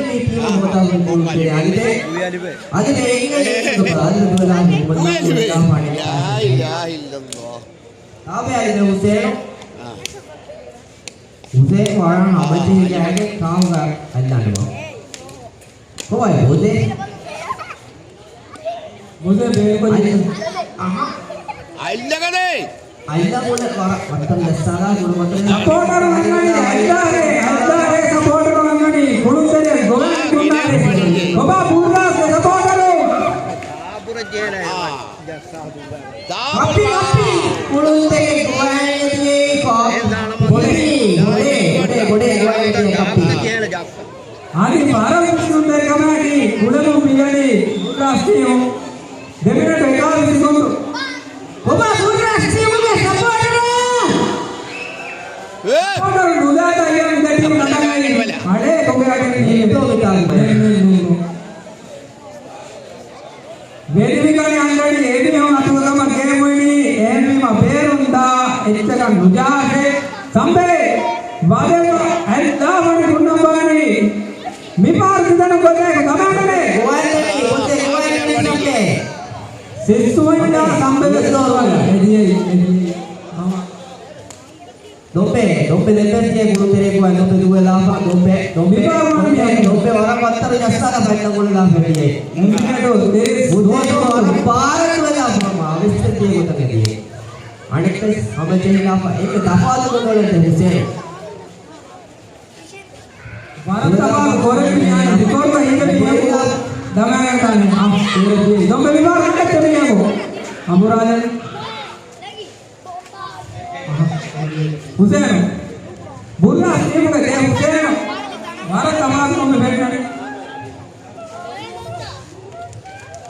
hota hai. Alibe Abe Hussein orang apa sih jadi kau nggak ada dong? Kau ya Hussein? Ailla kade. Aida boleh orang macam dasar guru macam. Supporter mangani ada supporter mangani guru tere golan kundare. Baba burda supporter. Pura jela hai. Happy Guru tere golan ini kok. Gode kapi. Adi Bharat Sundar Kamati Kulamu Miyani Rastriyo Deminate Ekali Segundu Baba Rastriyo ke supporter. supporter Nudata yang jadi menangai Ade kongregasi Itu kita. Vedivikani angadi edi hama atugama game ini envi ma berunda echchaka nujase sambe vadema enda mani kunnambani mipar kidanu kode kamane Goante. sissuwinda sambe vesdorwala edi mama Dompe leperti guru tere ko dompe dua lama dompe orang kotor jasa ka benda guru lama dia. enginedo there Dua orang barat dua lama habis dia ko tak dia. Anak tu hamba jadi lama ek dafa tu ko boleh Hussein. Bharat Sabha gore piyan record ma hingadi piyan damaga tane dombe mipar kade temiyago amurajan Hussein burla team ka de Hussein Bharat Sabha में बैठना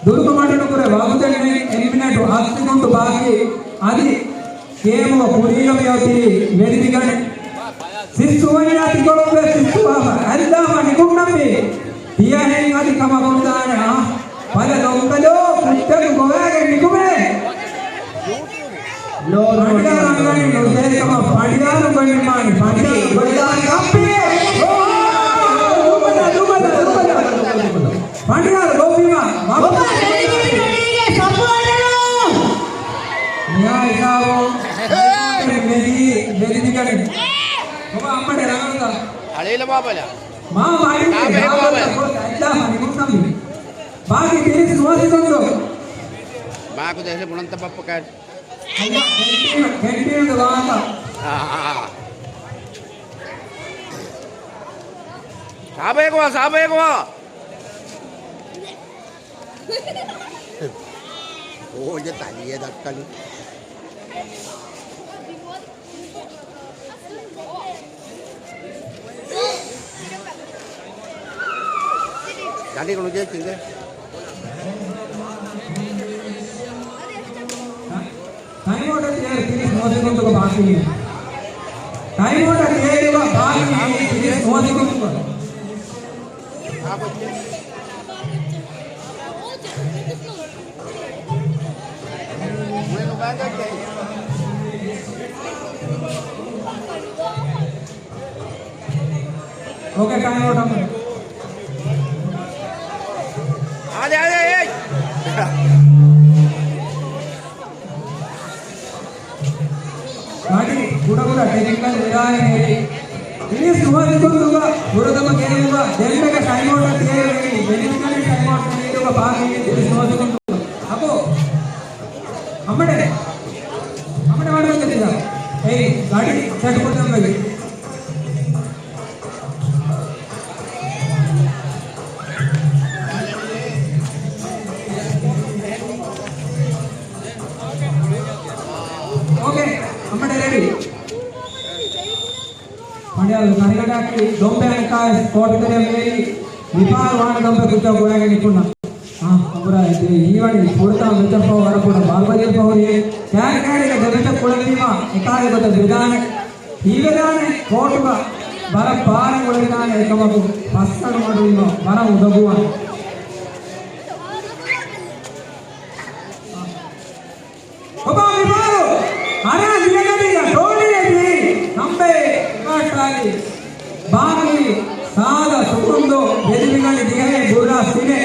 दूर commander को रे वागुते ने eliminate आस्ति को बाकी आदि game को पूरी कमी होती वेदिकाने सिस्टुवनी आदि को सिस्टुवा kama kundane ha pada dompelo kutte goyage nikume No, no, pandiya rangani no dere kama pandiya no gani mani pandiya goyage kappe pandiya gopima baba ready support ya isao meri digane baba ammade ranganga අලේල බාබලා ma mari aida mani mutambi baagi tiris nuwasi kondo මාකු දේශේ පුලන්ත පප්පකාර ayya kentin dawata සාබේකවා ඕජ තලිය දක්කලු Jadi kalau dia tinggal, time order tiris nuwasi kondo ko baagi time order tiris baagi tiris nuwasi kondo okay time order ada. गाड़ी गुड़ा technical निराय है please सुबह को गुड़ा में कहने होगा जल्दी का टाइम आउट किया है बेनिफिशियल टाइम आउट नहीं होगा बाकी प्लीज सुबह को आपको हमने वाले में चलेगा ए गाड़ी सेट कर दम लगी ओके हमने रेडी पंडिया करिगटा की दोंबे का स्पॉट करे मेरी विपाल वाण दोंबे कुछ गोयागे निकुना हां अबरा ಈವಡಿ ಪೂರ್ತ ಮೆಚ್ಚಪ್ಪ ವರಪುರ ಬಾಲ್ಬಜೆ ಪೌರಿ ಯಾರ ಕಾಡಿಗೆ ದೆಬೆತ ಕುಳದಿಮ ಎಕಾಗೆ ಬದ ವಿಧಾನ ಈ ವಿಧಾನ ಕೋಟುಗ ಬರ ಪಾರ ಕುಳದಿನ ಏಕಮಗು ಪස්සಣ ಮಾಡುವಿನೋ ಬರ ಉದಗುವ ಒಬ್ಬ ವಿಪಾಲು ಅರೆ ದಿನಗದಿಯ ಟೋಳಿಯಲ್ಲಿ ನಂಬೆ ಕಾಟಾಗಿ ಬಾಗಿ ಸಾದ ಸುಕುಂದು ಬೆದಿಬಿಗಳಿ ದಿಗನೆ ಬುರ್ರಾ ಸಿನೆ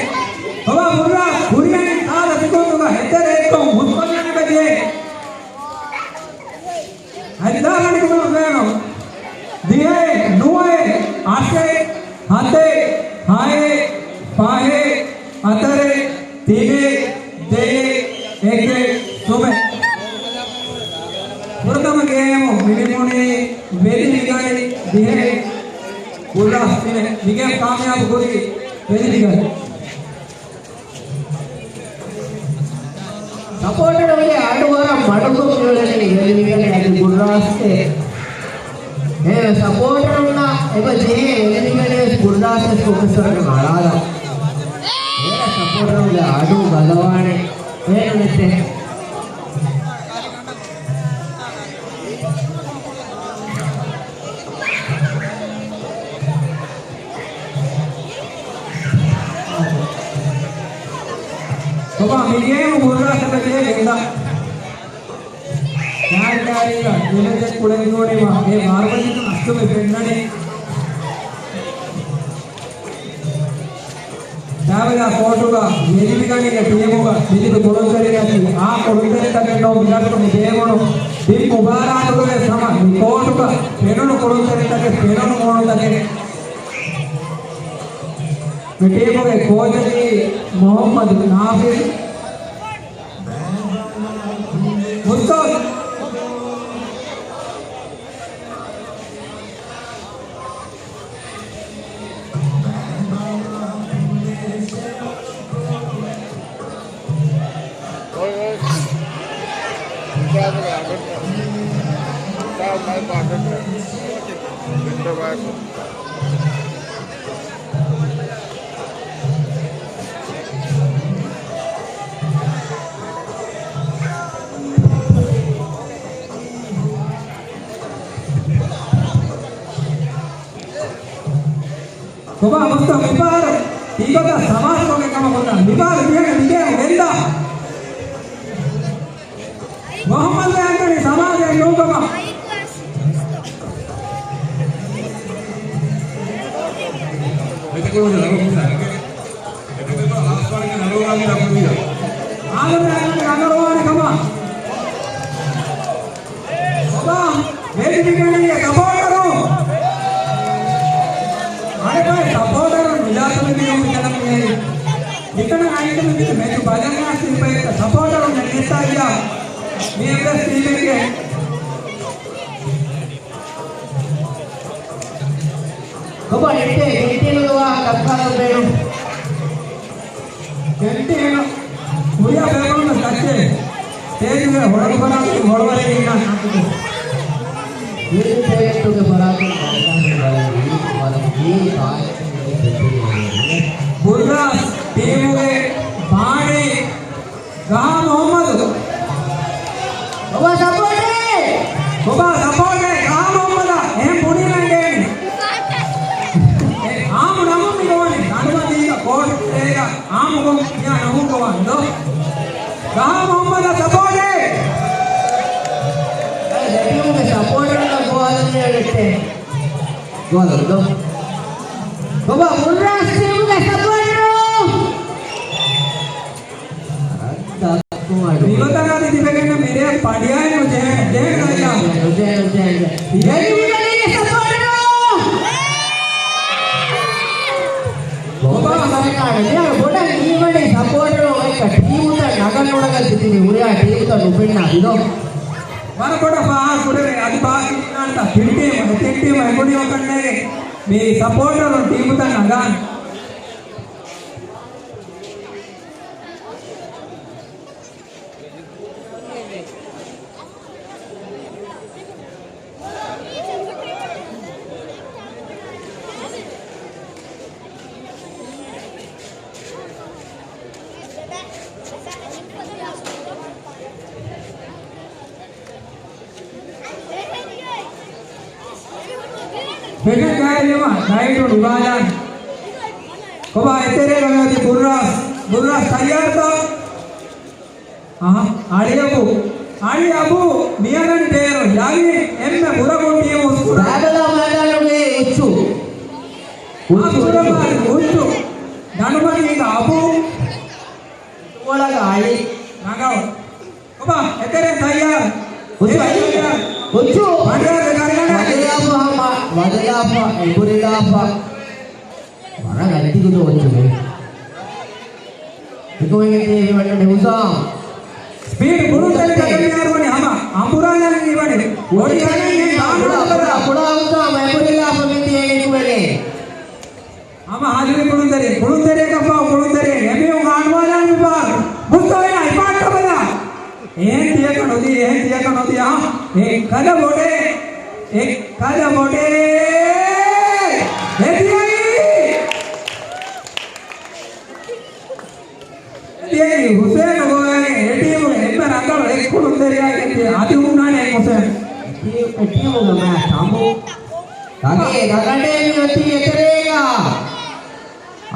ಒಬ್ಬ ಬುರ್ರಾ ಕುರಿಯನಿ ಸಾದ ಸುಕುಂದುಗ ಹೆಜ್ಜೆ ಎತ್ತು ಮುಸ್ಕೊಲ್ಲನೆ ಬಗ್ಗೆ ಹರಿದಾಗಣಿಗೆ ಬೇನು ದಿಹೆ ನುವೆ ಆಸೆ ಹತೆ ಹಾಯೆ ಪಾಹೆ ಅತರೆ ತಿಗೆ ದೇಗೆ ಏಕೆ ಸುಮೆ पुरतम गेम मिनिमुनि वेदी निगाई दिहे पूरा ने निगम कामयाब होगी वेदी निगाई ಸಪೋರ್ಟೆಡ್ ಅವರಿಗೆ ಆಡುವಾರ ಮಡಗು ಮಿಳಲಿ ವೆಲಿವಿಗನೆ ಅದು ಗುರ್ರಾಸ್ತೆ ಸಪೋರ್ಟೆಡ್ ಎಬ ಜೆ ವೆಲಿವಿಗನೆ ಗುರ್ರಾಸ್ತೆ ಫೋಕಸ್ ಮಾಡಿ ಮಾಡಾದ ಸಪೋರ್ಟೆಡ್ ಅವರಿಗೆ ಆಡು ಬಲವಾಣೆ ಏನು ಮತ್ತೆ बाबा मिगेम बोलरा सकते गेंदा ಯಾರಿಗಾರಿಗ ನಿಲಜೆ ಕುಳೆ ನೋಡಿ ಏ ಮಾರ್ಬಲಿನ ಅಷ್ಟು ಬೆನ್ನಡೆ ಯಾವಾಗ ಫೋಟೋಗ ಎಲಿಬಿಗಳಿಗೆ ಟೀಮುಗ ಇದು ಕೊಡುತ್ತರಿಗಾಗಿ ಆ ಕೊಡುತ್ತರಿ ತಗೊಂಡು ವಿರಾಟರು ದೇವನು ಈ ಮುಬಾರಕುಗೆ ಸಮ ಈ ಫೋಟೋಗ ಪೆನನು ಕೊಡುತ್ತರಿ ತಕ್ಕೆ ಪೆನನು ನೋಡುತ್ತಕ್ಕೆ ಟೀಮುಗೆ ಕೋಚರಿ Mohammed ನಾಫಿರ್ ಮುಸ್ತಫ್ Coba Mustafa Ibar tiga ka samaj ko ke kama kona vipaga diya genda Muhammad Gandhi samaj e yogama Agarwani kama Baba मेरी बिगड़ने ये सपोर्ट करो अरे भाई सपोर्ट करो मिला तो भी हम इतना नहीं इतना आई तो मैं तो बाजार में आके पे सपोर्ट करो मैं नेता गया मैं अपने टीम के Baba ente lo wa kakka bero gente पूरा पेपर में सच्चे तेज में होड़ बना के होड़ वाले की ना ये तो के बराबर ये बात बुर्रा टीम के बाणे कहा मोहम्मद बाबा सपोर्ट है कहा मोहम्मद हम पुणे लगे आम नाम में कौन अनुमति का कोड रहेगा आम को क्या नाम को दो कहा मोहम्मद सपोर्ट है टीम के सपोर्ट का गोल नहीं लगते गोल दो बाबा बुर्रा टीम का सपोर्ट विगता का दी बेगन मेरे पाडिया है मुझे देख रहा ये भी सपोर्ट बाबा सरकार बोला नी सपोर्ट एक टीम नगर ನೋಡಕತ್ತಿದ್ದೀನಿ ಉರಿಯ टीम ನುಬಿಣ್ಣ ಇದು ಮರಕೊಡಪ್ಪ ಕೊಡರೆ ಅದು ಬಾಕಿ ಅಂತ ತಿಂಟಿ ಮೈಕೊಡಿ ಹೋಗಣ್ಣೆ మీ సపోర్టర్ టీమ్ త నగాన్ बेटा क्या है लेवा नाइट और विभाजन कोबा इतने लगे थे बुर्रास तैयार तो हाँ आड़ी अबू मियारन तेरो यागी एम में बुरा कोटी है उसको रागला मैदानोगे उच्चू उच्चू दानुमानी का अबू बोला का आड़ी नागाओ कोबा इतने तैयार उच्चू Wajah apa? Ibu apa? Mana ganti tu వచ్చు. Iko ingin mana usang. Speed guru tadi kami arwani hama. Ampuran yang ini bani. Ori hari ini Apura usang. Ibu apa minti yang itu bani. Hama hajuri guru tadi kapa guru tadi. Kami orang anwalan bipar. Musta ini ipat kapa. Dia kan odi ah. Kada bote. Hussein Goyani, team amber uncle एक कुडुंदरिया के आदि उन्नाने Hussein team होगा मैं थामो ताकि दगड़े भी होती है करेगा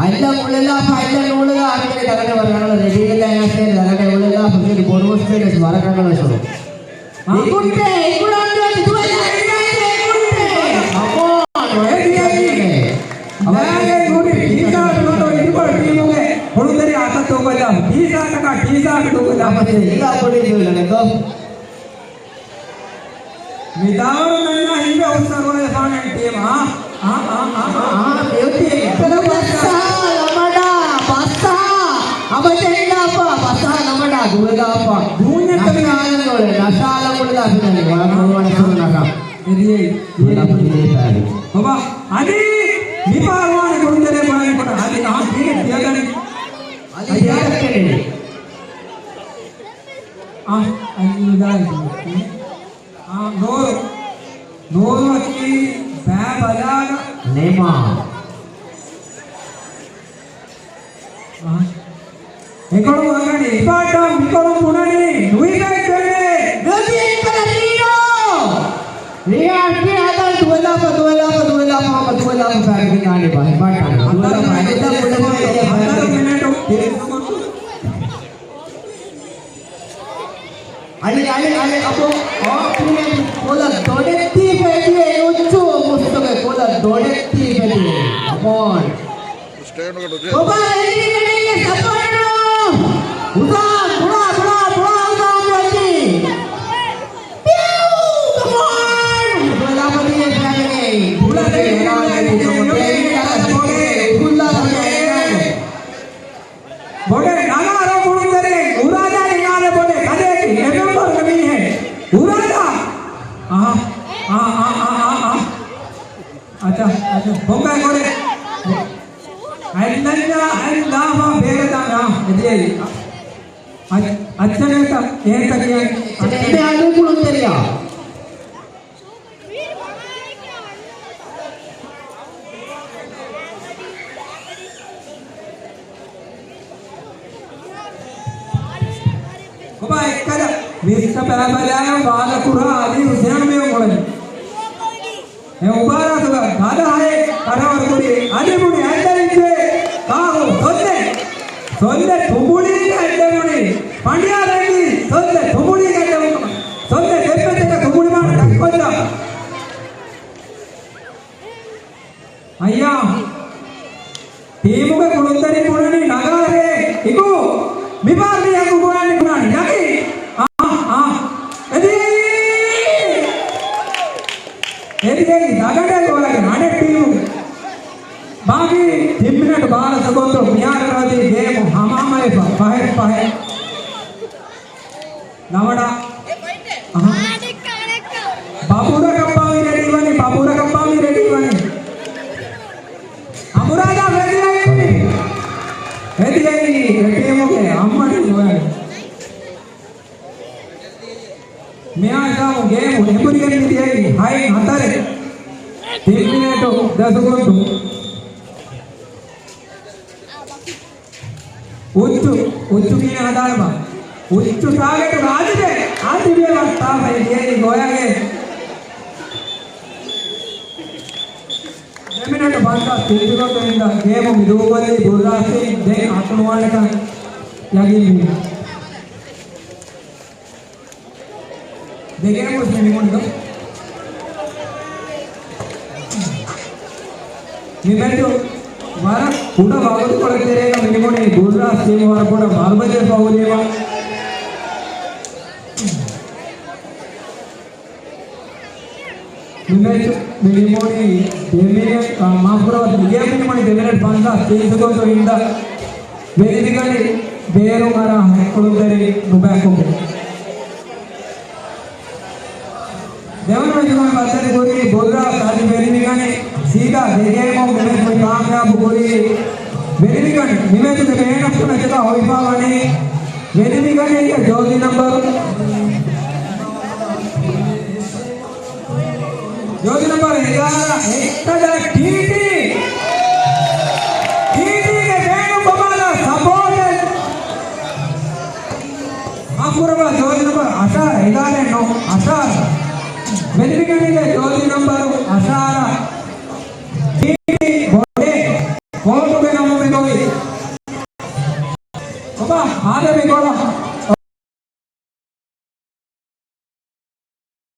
अल्लाह मुल्ला फाइल नोड़गा आने दगड़े वरना रेडी के लाइन से दगड़े मुल्ला फिर बोनस पे द्वारा करना शुरू इकुंटे इकुंटे दुआला Midawar nanya hingga usar oleh panen tim beauty pasta apa jadi apa pasta namanya dua apa dunia kami ada oleh nasala mulai dari mana suruh nakam jadi tadi Bapa adi niparwan kurundere panen pada adi ini dia kan adi ada kene ini dah Nur aquí Babalaga Nema Ekoro magani ipatam ikoro punani nuiga kene Gabi Carino Ria ki ada duela pa pagi ngane ba ipatam duela pa ida mulai Ali apa? Oh, ini bola dodetti pedi uccu mustuke bola dodetti pedi. Come on. Coba ini support no. Udah, berarti. Come on. Bola mati ya lagi. Bola बोले नाना रो गुण करे उराजा निकाले बोले कदे नवंबर कमी है उराजा अच्छा होगा करे अल्लाह बेरदा ना इदे अच्छा ने तक ये तक ini ada puluh teria. कोबा एकदा विश्व पराबलाय बालकुरा आदि उद्यान में मोड़े हे उबारा तो दादा है करवर कुड़ी आदि मुड़ी अंदरिंचे कागो सोल्ले तुमुड़ी के अंदरुड़ी पांड्या रेड्डी सोल्ले तुमुड़ी के अंदरुड़ी सोल्ले देवते का तुमुड़ी मान कक्कोदा अय्या टीम के कुलंदरी कुड़नी नगारे इको मिबार दिया को कुड़नी कुड़नी याकी एदिगे दागडे गोलागे नाने टीम बाकी तिम्मिनट बाल सगोतो मियार रादी गेम हमामाए पाहे नवड़ा बाबूरा कप्पा भी रेडी बनी अमुरादा एदिगे टीम के अम्मनी गोलागे मियाँ गेम एपुरी हाई हतारे 3 मिनट 10 सेकंड उच्चु की आधार बा उच्चु टारगेट आदिबे वक्ता भाई ये गोयागे 2 मिनट ಬಂದ ತಿರುಗುವುದರಿಂದ ಗೇಮ್ ಮಿದುವಲ್ಲಿ ಬುರ್ರಾಸಿ ದೇ ಆಟವಾಡಕ ಯಾಗಿ देखिए कुछ नहीं बोल दो निमेटो वारा पूरा बावली पड़ते रहेगा मिनिमम नहीं बोल रहा सेम वारा पूरा 12 बजे बावली वा निमेटो मिनिमम नहीं देमिने माफरो दिया मिनिमम 2 मिनट बंदा 3 सेकंड तो इंदा वेरिफिकली बेरो मारा है कोलंदरी नुबाको देवन में जो बातें गोरी बोल रहा सारी वेरिफिकली सीधा देखे को मैंने कोई कामयाब गोरी वेरिफिकली निमेश के बहन को न जगह होई पावनी वेरिफिकली ये जोड़ी नंबर जोड़ी नंबर 11 एकदा टीटी के बहन को माला सपोर्ट आपुरवा जोड़ी नंबर 18 11 9 18 वेरिफिकली जोड़ी नंबर 18